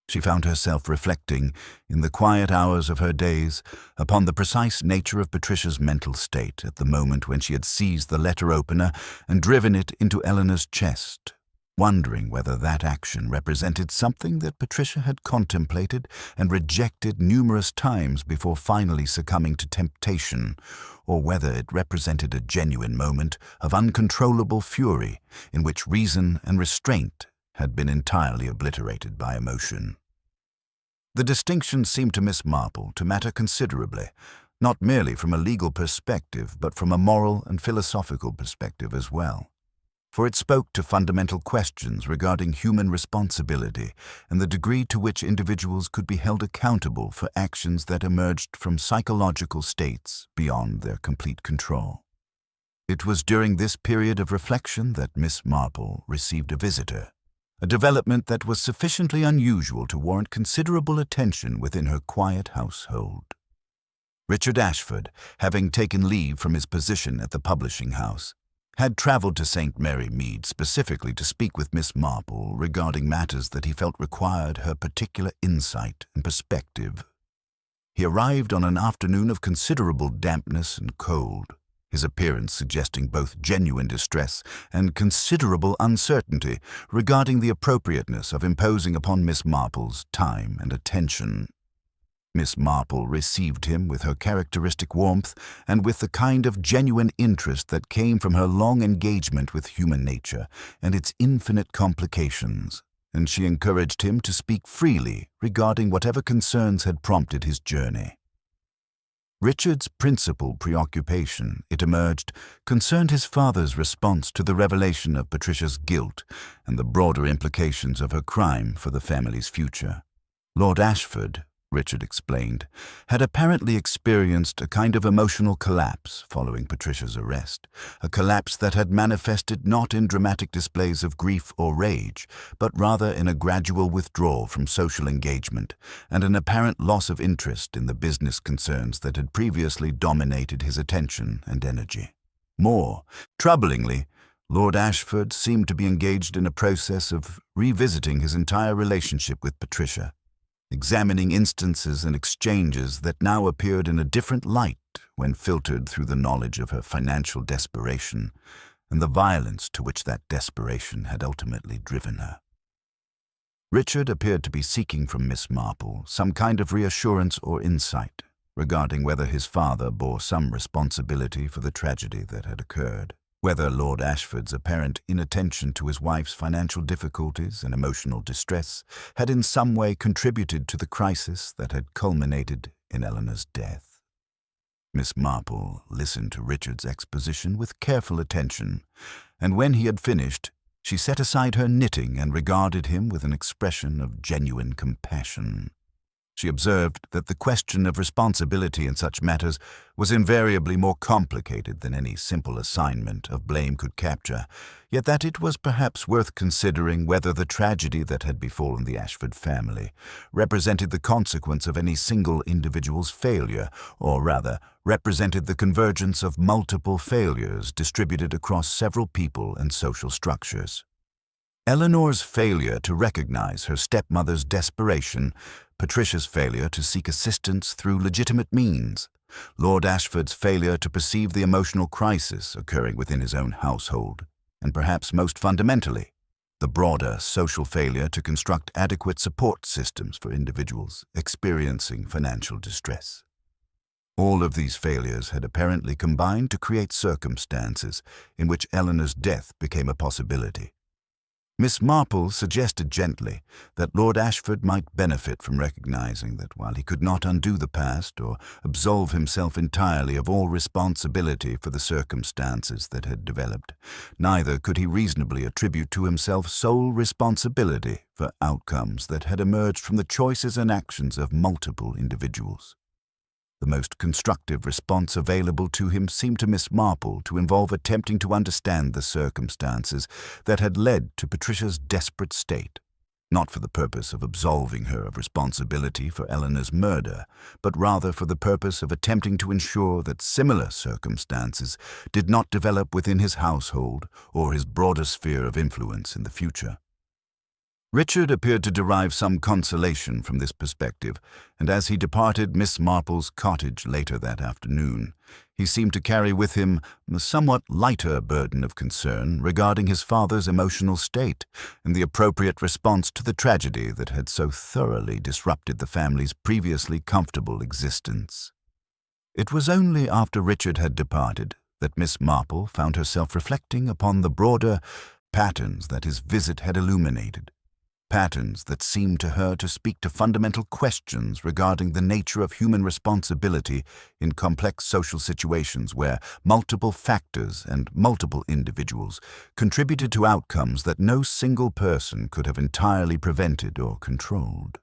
She found herself reflecting, in the quiet hours of her days, upon the precise nature of Patricia's mental state at the moment when she had seized the letter-opener and driven it into Eleanor's chest, wondering whether that action represented something that Patricia had contemplated and rejected numerous times before finally succumbing to temptation, or whether it represented a genuine moment of uncontrollable fury in which reason and restraint had been entirely obliterated by emotion. The distinction seemed to Miss Marple to matter considerably, not merely from a legal perspective, but from a moral and philosophical perspective as well. For it spoke to fundamental questions regarding human responsibility and the degree to which individuals could be held accountable for actions that emerged from psychological states beyond their complete control. It was during this period of reflection that Miss Marple received a visitor, a development that was sufficiently unusual to warrant considerable attention within her quiet household. Richard Ashford, having taken leave from his position at the publishing house, had travelled to St. Mary Mead specifically to speak with Miss Marple regarding matters that he felt required her particular insight and perspective. He arrived on an afternoon of considerable dampness and cold, his appearance suggesting both genuine distress and considerable uncertainty regarding the appropriateness of imposing upon Miss Marple's time and attention. Miss Marple received him with her characteristic warmth and with the kind of genuine interest that came from her long engagement with human nature and its infinite complications, and she encouraged him to speak freely regarding whatever concerns had prompted his journey. Richard's principal preoccupation, it emerged, concerned his father's response to the revelation of Patricia's guilt and the broader implications of her crime for the family's future. Lord Ashford, Richard explained, had apparently experienced a kind of emotional collapse following Patricia's arrest, a collapse that had manifested not in dramatic displays of grief or rage, but rather in a gradual withdrawal from social engagement and an apparent loss of interest in the business concerns that had previously dominated his attention and energy. More troublingly, Lord Ashford seemed to be engaged in a process of revisiting his entire relationship with Patricia, examining instances and exchanges that now appeared in a different light when filtered through the knowledge of her financial desperation and the violence to which that desperation had ultimately driven her. Richard appeared to be seeking from Miss Marple some kind of reassurance or insight regarding whether his father bore some responsibility for the tragedy that had occurred, whether Lord Ashford's apparent inattention to his wife's financial difficulties and emotional distress had in some way contributed to the crisis that had culminated in Eleanor's death. Miss Marple listened to Richard's exposition with careful attention, and when he had finished, she set aside her knitting and regarded him with an expression of genuine compassion. She observed that the question of responsibility in such matters was invariably more complicated than any simple assignment of blame could capture, yet that it was perhaps worth considering whether the tragedy that had befallen the Ashford family represented the consequence of any single individual's failure, or rather represented the convergence of multiple failures distributed across several people and social structures. Eleanor's failure to recognize her stepmother's desperation, Patricia's failure to seek assistance through legitimate means, Lord Ashford's failure to perceive the emotional crisis occurring within his own household, and perhaps most fundamentally, the broader social failure to construct adequate support systems for individuals experiencing financial distress. All of these failures had apparently combined to create circumstances in which Eleanor's death became a possibility. Miss Marple suggested gently that Lord Ashford might benefit from recognizing that while he could not undo the past or absolve himself entirely of all responsibility for the circumstances that had developed, neither could he reasonably attribute to himself sole responsibility for outcomes that had emerged from the choices and actions of multiple individuals. The most constructive response available to him seemed to Miss Marple to involve attempting to understand the circumstances that had led to Patricia's desperate state, not for the purpose of absolving her of responsibility for Eleanor's murder, but rather for the purpose of attempting to ensure that similar circumstances did not develop within his household or his broader sphere of influence in the future. Richard appeared to derive some consolation from this perspective, and as he departed Miss Marple's cottage later that afternoon, he seemed to carry with him a somewhat lighter burden of concern regarding his father's emotional state and the appropriate response to the tragedy that had so thoroughly disrupted the family's previously comfortable existence. It was only after Richard had departed that Miss Marple found herself reflecting upon the broader patterns that his visit had illuminated. Patterns that seemed to her to speak to fundamental questions regarding the nature of human responsibility in complex social situations where multiple factors and multiple individuals contributed to outcomes that no single person could have entirely prevented or controlled.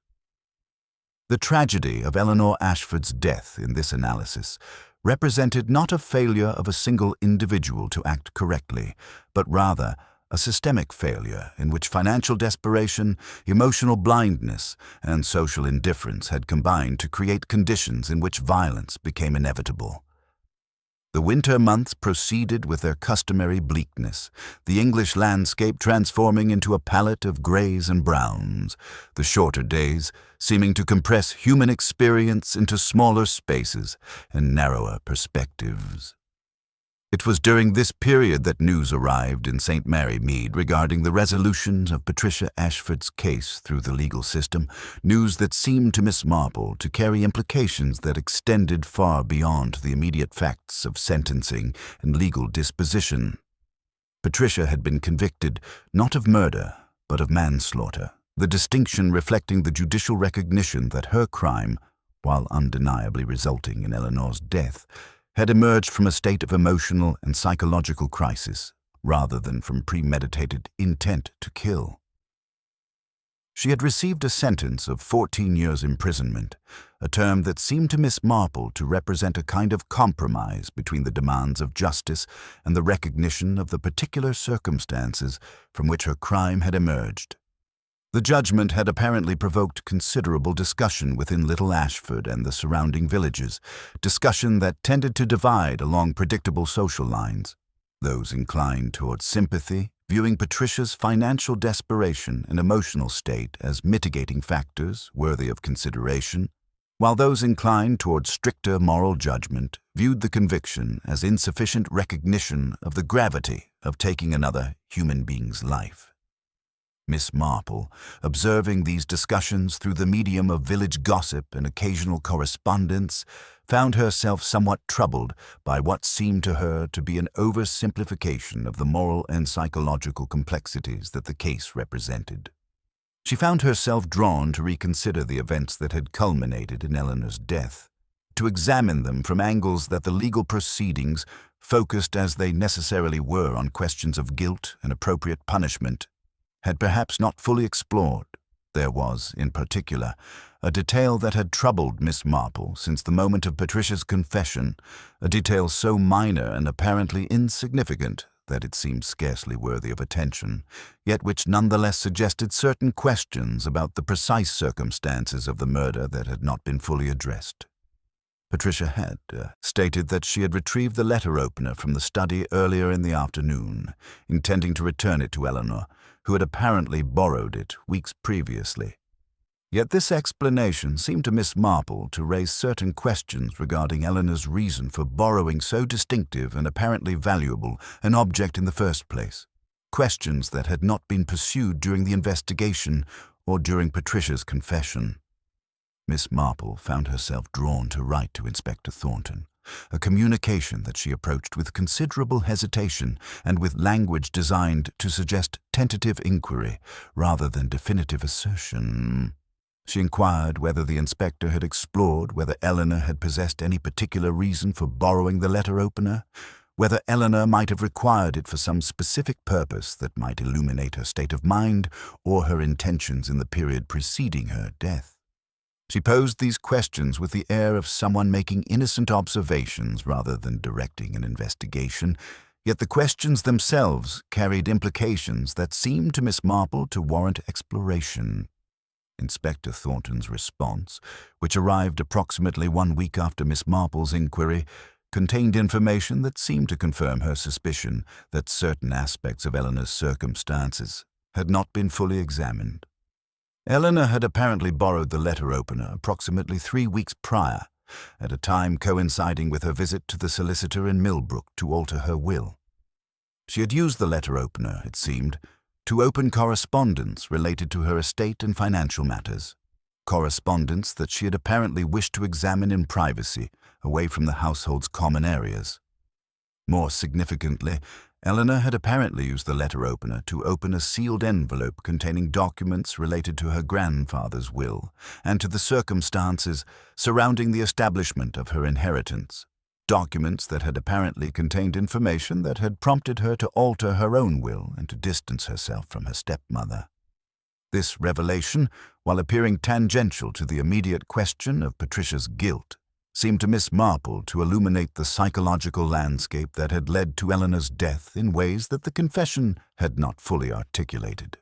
The tragedy of Eleanor Ashford's death in this analysis represented not a failure of a single individual to act correctly, but rather a systemic failure in which financial desperation, emotional blindness, and social indifference had combined to create conditions in which violence became inevitable. The winter months proceeded with their customary bleakness, the English landscape transforming into a palette of grays and browns, the shorter days seeming to compress human experience into smaller spaces and narrower perspectives. It was during this period that news arrived in St. Mary Mead regarding the resolution of Patricia Ashford's case through the legal system, news that seemed to Miss Marple to carry implications that extended far beyond the immediate facts of sentencing and legal disposition. Patricia had been convicted not of murder, but of manslaughter, the distinction reflecting the judicial recognition that her crime, while undeniably resulting in Eleanor's death, had emerged from a state of emotional and psychological crisis, rather than from premeditated intent to kill. She had received a sentence of 14 years imprisonment, a term that seemed to Miss Marple to represent a kind of compromise between the demands of justice and the recognition of the particular circumstances from which her crime had emerged. The judgment had apparently provoked considerable discussion within Little Ashford and the surrounding villages, discussion that tended to divide along predictable social lines. Those inclined towards sympathy, viewing Patricia's financial desperation and emotional state as mitigating factors worthy of consideration, while those inclined towards stricter moral judgment viewed the conviction as insufficient recognition of the gravity of taking another human being's life. Miss Marple, observing these discussions through the medium of village gossip and occasional correspondence, found herself somewhat troubled by what seemed to her to be an oversimplification of the moral and psychological complexities that the case represented. She found herself drawn to reconsider the events that had culminated in Eleanor's death, to examine them from angles that the legal proceedings, focused as they necessarily were on questions of guilt and appropriate punishment, had perhaps not fully explored. There was, in particular, a detail that had troubled Miss Marple since the moment of Patricia's confession, a detail so minor and apparently insignificant that it seemed scarcely worthy of attention, yet which nonetheless suggested certain questions about the precise circumstances of the murder that had not been fully addressed. Patricia had stated that she had retrieved the letter opener from the study earlier in the afternoon, intending to return it to Eleanor, who had apparently borrowed it weeks previously. Yet this explanation seemed to Miss Marple to raise certain questions regarding Eleanor's reason for borrowing so distinctive and apparently valuable an object in the first place, questions that had not been pursued during the investigation or during Patricia's confession. Miss Marple found herself drawn to write to Inspector Thornton, a communication that she approached with considerable hesitation and with language designed to suggest tentative inquiry rather than definitive assertion. She inquired whether the inspector had explored whether Eleanor had possessed any particular reason for borrowing the letter opener, whether Eleanor might have required it for some specific purpose that might illuminate her state of mind or her intentions in the period preceding her death. She posed these questions with the air of someone making innocent observations rather than directing an investigation, yet the questions themselves carried implications that seemed to Miss Marple to warrant exploration. Inspector Thornton's response, which arrived approximately 1 week after Miss Marple's inquiry, contained information that seemed to confirm her suspicion that certain aspects of Eleanor's circumstances had not been fully examined. Eleanor had apparently borrowed the letter opener approximately 3 weeks prior, at a time coinciding with her visit to the solicitor in Millbrook to alter her will. She had used the letter opener, it seemed, to open correspondence related to her estate and financial matters, correspondence that she had apparently wished to examine in privacy, away from the household's common areas. More significantly, Eleanor had apparently used the letter opener to open a sealed envelope containing documents related to her grandfather's will and to the circumstances surrounding the establishment of her inheritance, documents that had apparently contained information that had prompted her to alter her own will and to distance herself from her stepmother. This revelation, while appearing tangential to the immediate question of Patricia's guilt, seemed to Miss Marple to illuminate the psychological landscape that had led to Eleanor's death in ways that the confession had not fully articulated.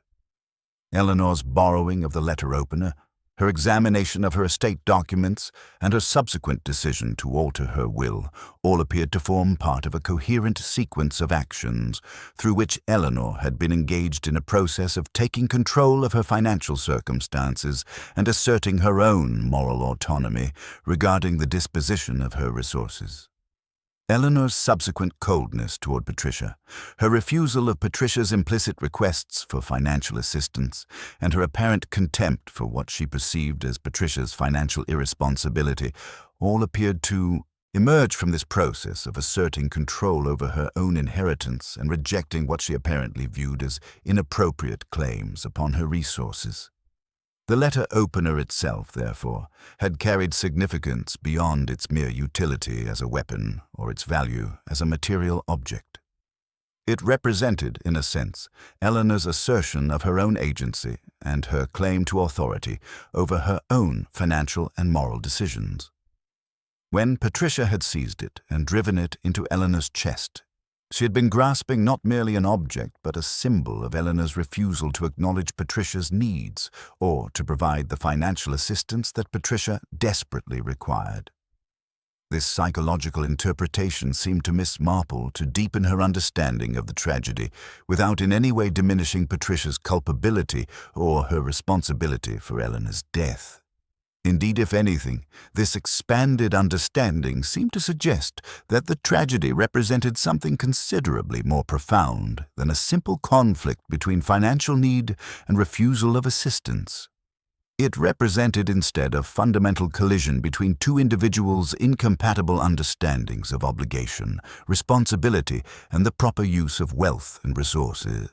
Eleanor's borrowing of the letter opener, her examination of her estate documents, and her subsequent decision to alter her will all appeared to form part of a coherent sequence of actions through which Eleanor had been engaged in a process of taking control of her financial circumstances and asserting her own moral autonomy regarding the disposition of her resources. Eleanor's subsequent coldness toward Patricia, her refusal of Patricia's implicit requests for financial assistance, and her apparent contempt for what she perceived as Patricia's financial irresponsibility all appeared to emerge from this process of asserting control over her own inheritance and rejecting what she apparently viewed as inappropriate claims upon her resources. The letter opener itself, therefore, had carried significance beyond its mere utility as a weapon or its value as a material object. It represented, in a sense, Eleanor's assertion of her own agency and her claim to authority over her own financial and moral decisions. When Patricia had seized it and driven it into Eleanor's chest, she had been grasping not merely an object but a symbol of Eleanor's refusal to acknowledge Patricia's needs or to provide the financial assistance that Patricia desperately required. This psychological interpretation seemed to Miss Marple to deepen her understanding of the tragedy without in any way diminishing Patricia's culpability or her responsibility for Eleanor's death. Indeed, if anything, this expanded understanding seemed to suggest that the tragedy represented something considerably more profound than a simple conflict between financial need and refusal of assistance. It represented instead a fundamental collision between two individuals' incompatible understandings of obligation, responsibility, and the proper use of wealth and resources.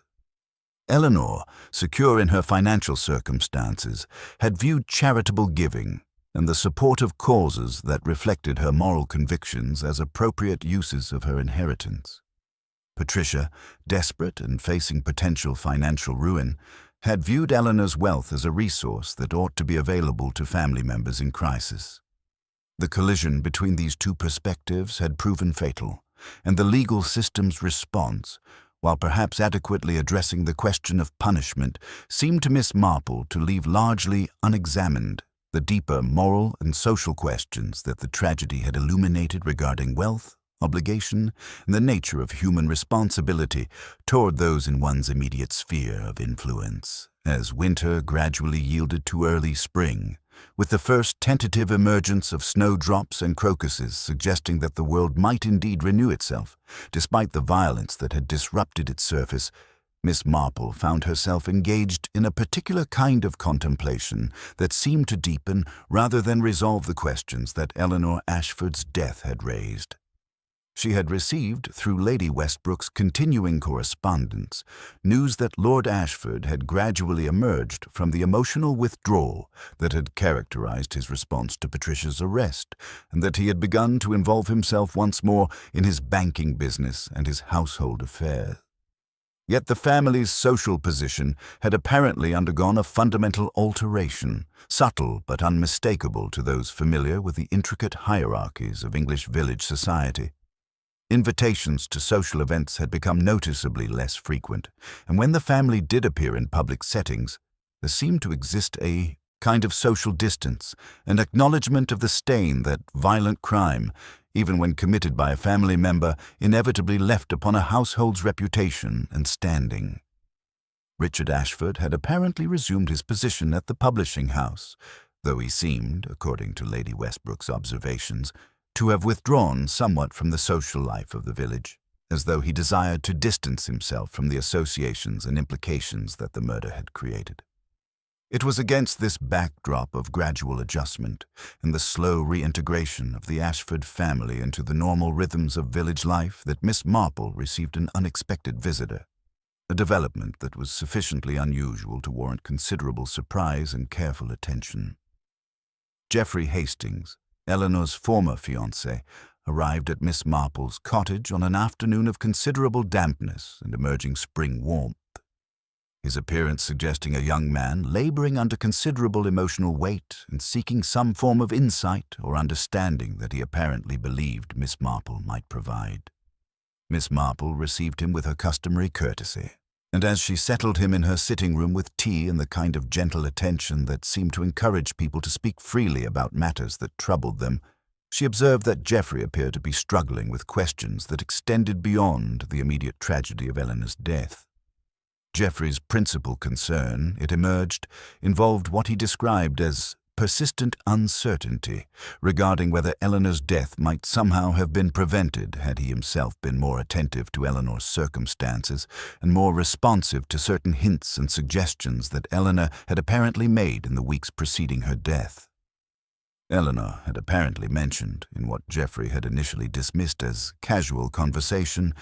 Eleanor, secure in her financial circumstances, had viewed charitable giving and the support of causes that reflected her moral convictions as appropriate uses of her inheritance. Patricia, desperate and facing potential financial ruin, had viewed Eleanor's wealth as a resource that ought to be available to family members in crisis. The collision between these two perspectives had proven fatal, and the legal system's response, while perhaps adequately addressing the question of punishment, seemed to Miss Marple to leave largely unexamined the deeper moral and social questions that the tragedy had illuminated regarding wealth, obligation, and the nature of human responsibility toward those in one's immediate sphere of influence. As winter gradually yielded to early spring, with the first tentative emergence of snowdrops and crocuses suggesting that the world might indeed renew itself, despite the violence that had disrupted its surface, Miss Marple found herself engaged in a particular kind of contemplation that seemed to deepen rather than resolve the questions that Eleanor Ashford's death had raised. She had received, through Lady Westbrook's continuing correspondence, news that Lord Ashford had gradually emerged from the emotional withdrawal that had characterized his response to Patricia's arrest, and that he had begun to involve himself once more in his banking business and his household affairs. Yet the family's social position had apparently undergone a fundamental alteration, subtle but unmistakable to those familiar with the intricate hierarchies of English village society. Invitations to social events had become noticeably less frequent, and when the family did appear in public settings, there seemed to exist a kind of social distance, an acknowledgement of the stain that violent crime, even when committed by a family member, inevitably left upon a household's reputation and standing. Richard Ashford had apparently resumed his position at the publishing house, though he seemed, according to Lady Westbrook's observations, to have withdrawn somewhat from the social life of the village, as though he desired to distance himself from the associations and implications that the murder had created. It was against this backdrop of gradual adjustment and the slow reintegration of the Ashford family into the normal rhythms of village life that Miss Marple received an unexpected visitor, a development that was sufficiently unusual to warrant considerable surprise and careful attention. Geoffrey Hastings, Eleanor's former fiancé, arrived at Miss Marple's cottage on an afternoon of considerable dampness and emerging spring warmth, his appearance suggesting a young man laboring under considerable emotional weight and seeking some form of insight or understanding that he apparently believed Miss Marple might provide. Miss Marple received him with her customary courtesy, and as she settled him in her sitting room with tea and the kind of gentle attention that seemed to encourage people to speak freely about matters that troubled them, she observed that Geoffrey appeared to be struggling with questions that extended beyond the immediate tragedy of Eleanor's death. Geoffrey's principal concern, it emerged, involved what he described as persistent uncertainty regarding whether Eleanor's death might somehow have been prevented had he himself been more attentive to Eleanor's circumstances and more responsive to certain hints and suggestions that Eleanor had apparently made in the weeks preceding her death. Eleanor had apparently mentioned, in what Geoffrey had initially dismissed as casual conversation,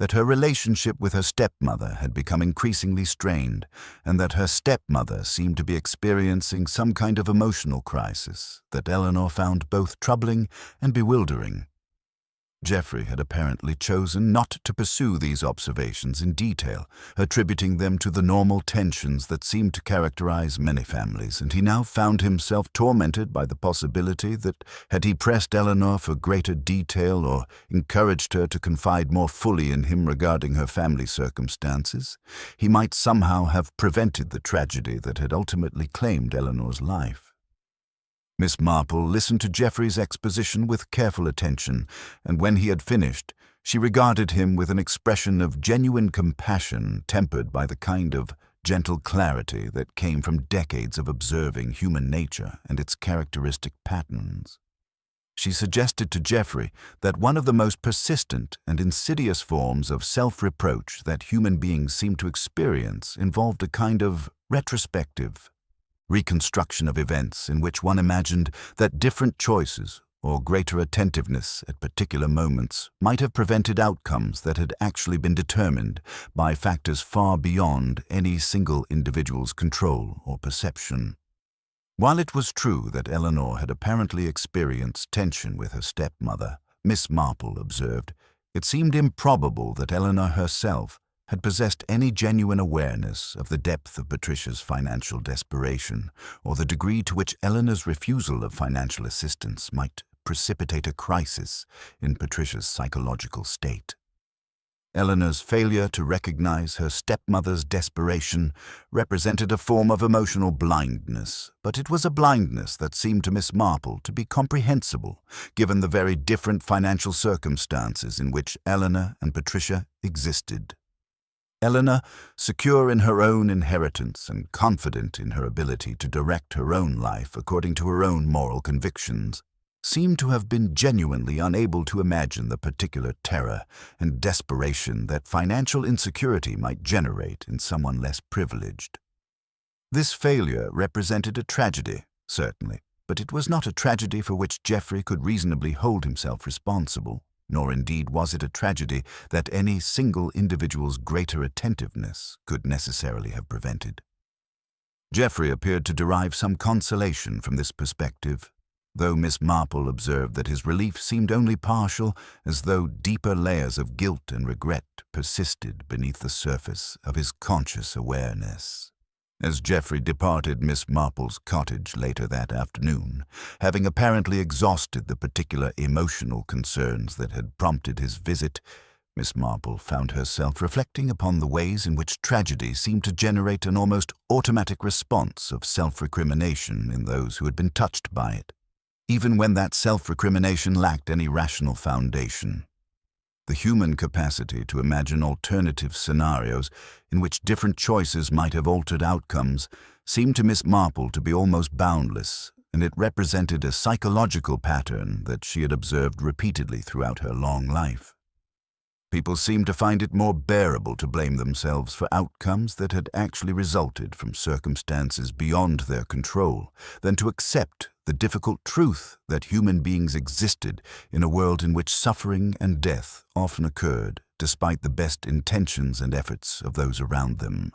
that her relationship with her stepmother had become increasingly strained, and that her stepmother seemed to be experiencing some kind of emotional crisis that Eleanor found both troubling and bewildering. Geoffrey had apparently chosen not to pursue these observations in detail, attributing them to the normal tensions that seemed to characterize many families, and he now found himself tormented by the possibility that, had he pressed Eleanor for greater detail or encouraged her to confide more fully in him regarding her family circumstances, he might somehow have prevented the tragedy that had ultimately claimed Eleanor's life. Miss Marple listened to Geoffrey's exposition with careful attention, and when he had finished, she regarded him with an expression of genuine compassion tempered by the kind of gentle clarity that came from decades of observing human nature and its characteristic patterns. She suggested to Geoffrey that one of the most persistent and insidious forms of self-reproach that human beings seem to experience involved a kind of retrospective reconstruction of events in which one imagined that different choices or greater attentiveness at particular moments might have prevented outcomes that had actually been determined by factors far beyond any single individual's control or perception. While it was true that Eleanor had apparently experienced tension with her stepmother, Miss Marple observed, it seemed improbable that Eleanor herself had possessed any genuine awareness of the depth of Patricia's financial desperation, or the degree to which Eleanor's refusal of financial assistance might precipitate a crisis in Patricia's psychological state. Eleanor's failure to recognize her stepmother's desperation represented a form of emotional blindness, but it was a blindness that seemed to Miss Marple to be comprehensible, given the very different financial circumstances in which Eleanor and Patricia existed. Eleanor, secure in her own inheritance and confident in her ability to direct her own life according to her own moral convictions, seemed to have been genuinely unable to imagine the particular terror and desperation that financial insecurity might generate in someone less privileged. This failure represented a tragedy, certainly, but it was not a tragedy for which Geoffrey could reasonably hold himself responsible. Nor indeed was it a tragedy that any single individual's greater attentiveness could necessarily have prevented. Geoffrey appeared to derive some consolation from this perspective, though Miss Marple observed that his relief seemed only partial, as though deeper layers of guilt and regret persisted beneath the surface of his conscious awareness. As Geoffrey departed Miss Marple's cottage later that afternoon, having apparently exhausted the particular emotional concerns that had prompted his visit, Miss Marple found herself reflecting upon the ways in which tragedy seemed to generate an almost automatic response of self-recrimination in those who had been touched by it, even when that self-recrimination lacked any rational foundation. The human capacity to imagine alternative scenarios in which different choices might have altered outcomes seemed to Miss Marple to be almost boundless, and it represented a psychological pattern that she had observed repeatedly throughout her long life. People seemed to find it more bearable to blame themselves for outcomes that had actually resulted from circumstances beyond their control than to accept the difficult truth that human beings existed in a world in which suffering and death often occurred despite the best intentions and efforts of those around them.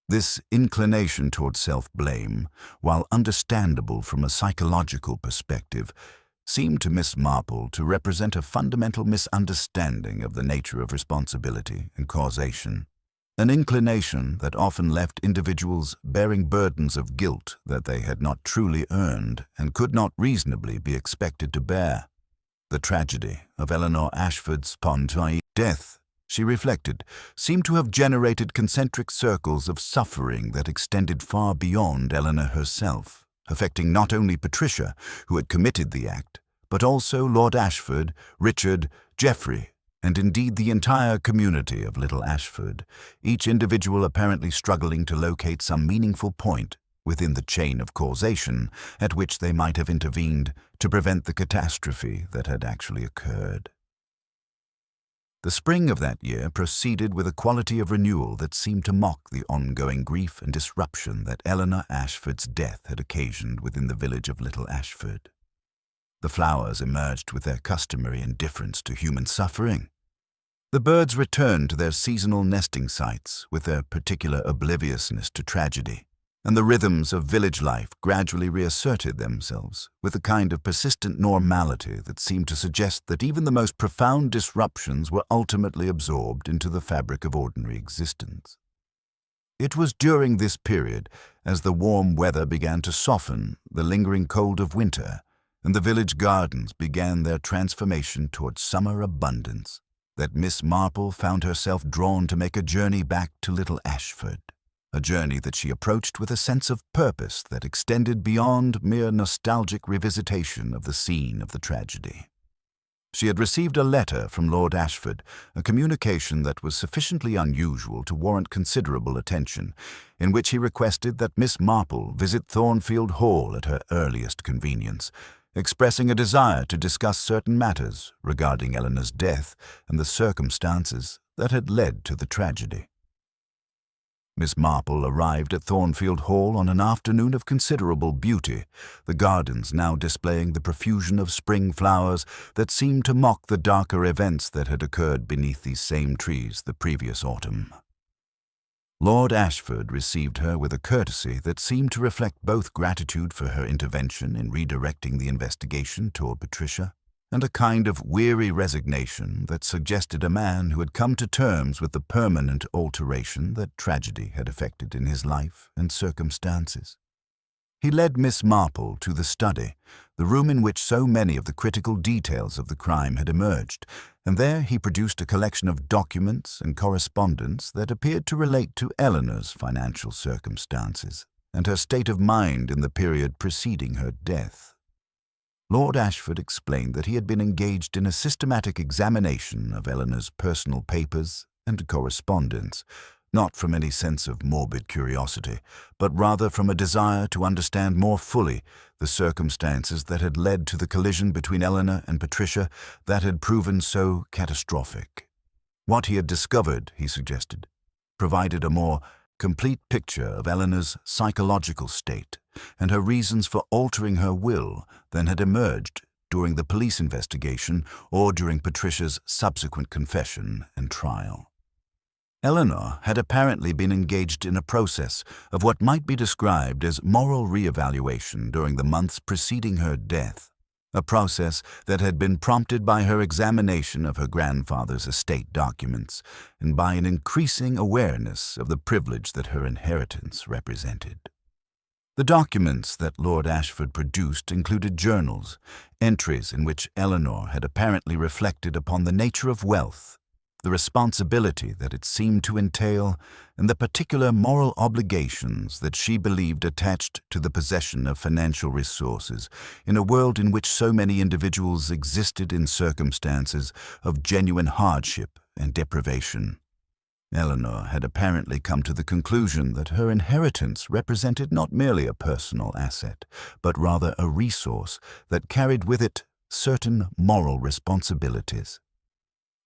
This inclination toward self-blame, while understandable from a psychological perspective, seemed to Miss Marple to represent a fundamental misunderstanding of the nature of responsibility and causation, an inclination that often left individuals bearing burdens of guilt that they had not truly earned and could not reasonably be expected to bear. The tragedy of Eleanor Ashford's spontaneous death, she reflected, seemed to have generated concentric circles of suffering that extended far beyond Eleanor herself, affecting not only Patricia, who had committed the act, but also Lord Ashford, Richard, Geoffrey, and indeed the entire community of Little Ashford, each individual apparently struggling to locate some meaningful point within the chain of causation at which they might have intervened to prevent the catastrophe that had actually occurred. The spring of that year proceeded with a quality of renewal that seemed to mock the ongoing grief and disruption that Eleanor Ashford's death had occasioned within the village of Little Ashford. The flowers emerged with their customary indifference to human suffering. The birds returned to their seasonal nesting sites with their particular obliviousness to tragedy, and the rhythms of village life gradually reasserted themselves with a kind of persistent normality that seemed to suggest that even the most profound disruptions were ultimately absorbed into the fabric of ordinary existence. It was during this period, as the warm weather began to soften the lingering cold of winter, and the village gardens began their transformation towards summer abundance, that Miss Marple found herself drawn to make a journey back to Little Ashford, a journey that she approached with a sense of purpose that extended beyond mere nostalgic revisitation of the scene of the tragedy. She had received a letter from Lord Ashford, a communication that was sufficiently unusual to warrant considerable attention, in which he requested that Miss Marple visit Thornfield Hall at her earliest convenience, expressing a desire to discuss certain matters regarding Eleanor's death and the circumstances that had led to the tragedy. Miss Marple arrived at Thornfield Hall on an afternoon of considerable beauty, the gardens now displaying the profusion of spring flowers that seemed to mock the darker events that had occurred beneath these same trees the previous autumn. Lord Ashford received her with a courtesy that seemed to reflect both gratitude for her intervention in redirecting the investigation toward Patricia, and a kind of weary resignation that suggested a man who had come to terms with the permanent alteration that tragedy had effected in his life and circumstances. He led Miss Marple to the study, the room in which so many of the critical details of the crime had emerged, and there he produced a collection of documents and correspondence that appeared to relate to Eleanor's financial circumstances and her state of mind in the period preceding her death. Lord Ashford explained that he had been engaged in a systematic examination of Eleanor's personal papers and correspondence, not from any sense of morbid curiosity, but rather from a desire to understand more fully the circumstances that had led to the collision between Eleanor and Patricia that had proven so catastrophic. What he had discovered, he suggested, provided a more complete picture of Eleanor's psychological state and her reasons for altering her will than had emerged during the police investigation or during Patricia's subsequent confession and trial. Eleanor had apparently been engaged in a process of what might be described as moral re-evaluation during the months preceding her death, a process that had been prompted by her examination of her grandfather's estate documents and by an increasing awareness of the privilege that her inheritance represented. The documents that Lord Ashford produced included journals, entries in which Eleanor had apparently reflected upon the nature of wealth, the responsibility that it seemed to entail, and the particular moral obligations that she believed attached to the possession of financial resources in a world in which so many individuals existed in circumstances of genuine hardship and deprivation. Eleanor had apparently come to the conclusion that her inheritance represented not merely a personal asset, but rather a resource that carried with it certain moral responsibilities.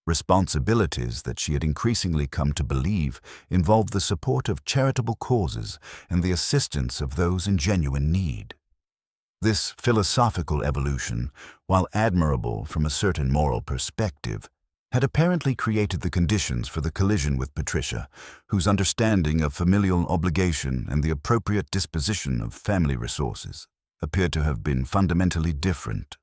Responsibilities that she had increasingly come to believe involved the support of charitable causes and the assistance of those in genuine need. This philosophical evolution, while admirable from a certain moral perspective, had apparently created the conditions for the collision with Patricia, whose understanding of familial obligation and the appropriate disposition of family resources appeared to have been fundamentally different.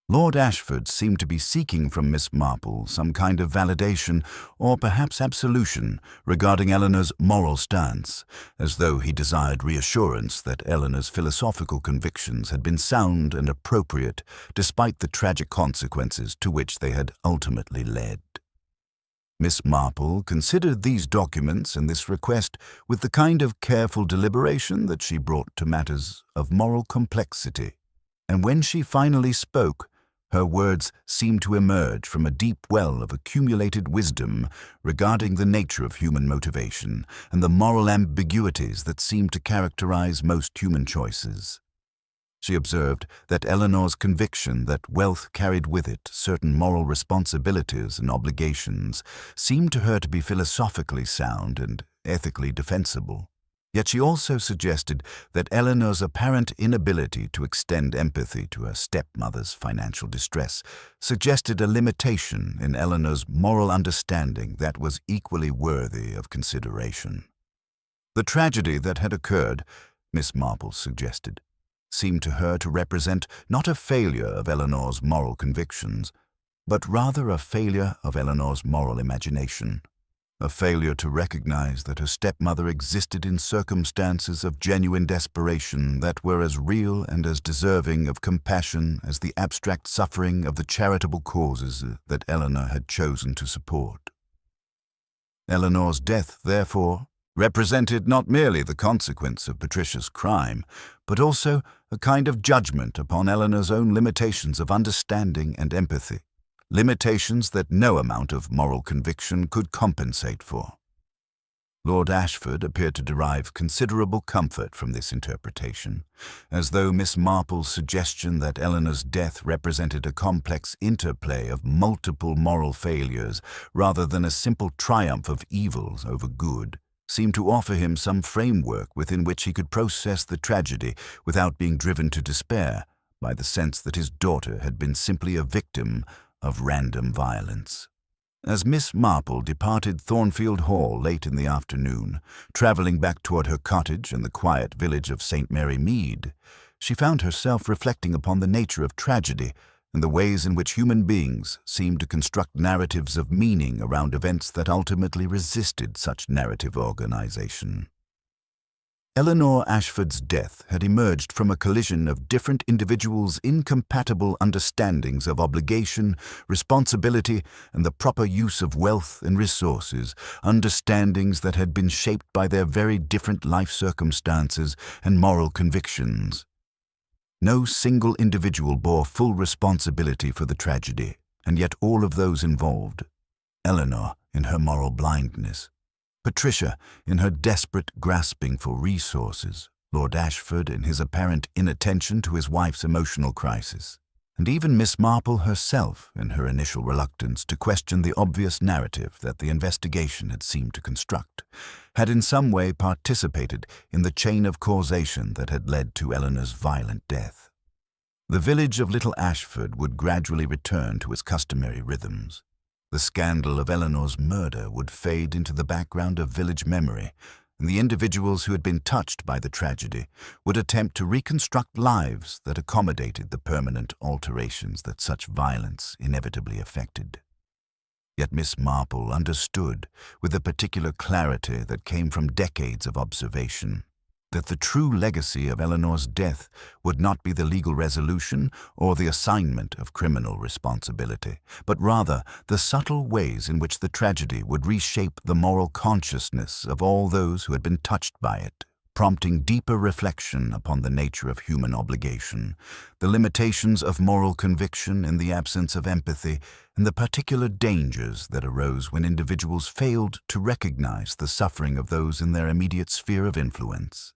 Lord Ashford seemed to be seeking from Miss Marple some kind of validation or perhaps absolution regarding Eleanor's moral stance, as though he desired reassurance that Eleanor's philosophical convictions had been sound and appropriate despite the tragic consequences to which they had ultimately led. Miss Marple considered these documents and this request with the kind of careful deliberation that she brought to matters of moral complexity, and when she finally spoke, her words seemed to emerge from a deep well of accumulated wisdom regarding the nature of human motivation and the moral ambiguities that seem to characterize most human choices. She observed that Eleanor's conviction that wealth carried with it certain moral responsibilities and obligations seemed to her to be philosophically sound and ethically defensible. Yet she also suggested that Eleanor's apparent inability to extend empathy to her stepmother's financial distress suggested a limitation in Eleanor's moral understanding that was equally worthy of consideration. The tragedy that had occurred, Miss Marple suggested, seemed to her to represent not a failure of Eleanor's moral convictions, but rather a failure of Eleanor's moral imagination, a failure to recognize that her stepmother existed in circumstances of genuine desperation that were as real and as deserving of compassion as the abstract suffering of the charitable causes that Eleanor had chosen to support. Eleanor's death, therefore, represented not merely the consequence of Patricia's crime, but also a kind of judgment upon Eleanor's own limitations of understanding and empathy, limitations that no amount of moral conviction could compensate for. Lord Ashford appeared to derive considerable comfort from this interpretation, as though Miss Marple's suggestion that Eleanor's death represented a complex interplay of multiple moral failures rather than a simple triumph of evils over good seemed to offer him some framework within which he could process the tragedy without being driven to despair by the sense that his daughter had been simply a victim of random violence. As Miss Marple departed Thornfield Hall late in the afternoon, travelling back toward her cottage in the quiet village of St. Mary Mead, she found herself reflecting upon the nature of tragedy and the ways in which human beings seem to construct narratives of meaning around events that ultimately resisted such narrative organization. Eleanor Ashford's death had emerged from a collision of different individuals' incompatible understandings of obligation, responsibility, and the proper use of wealth and resources, understandings that had been shaped by their very different life circumstances and moral convictions. No single individual bore full responsibility for the tragedy, and yet all of those involved, Eleanor in her moral blindness, Patricia in her desperate grasping for resources, Lord Ashford in his apparent inattention to his wife's emotional crisis, and even Miss Marple herself in her initial reluctance to question the obvious narrative that the investigation had seemed to construct, had in some way participated in the chain of causation that had led to Eleanor's violent death. The village of Little Ashford would gradually return to its customary rhythms. The scandal of Eleanor's murder would fade into the background of village memory, and the individuals who had been touched by the tragedy would attempt to reconstruct lives that accommodated the permanent alterations that such violence inevitably affected. Yet Miss Marple understood, with a particular clarity that came from decades of observation, that the true legacy of Eleanor's death would not be the legal resolution or the assignment of criminal responsibility, but rather the subtle ways in which the tragedy would reshape the moral consciousness of all those who had been touched by it, prompting deeper reflection upon the nature of human obligation, the limitations of moral conviction in the absence of empathy, and the particular dangers that arose when individuals failed to recognize the suffering of those in their immediate sphere of influence.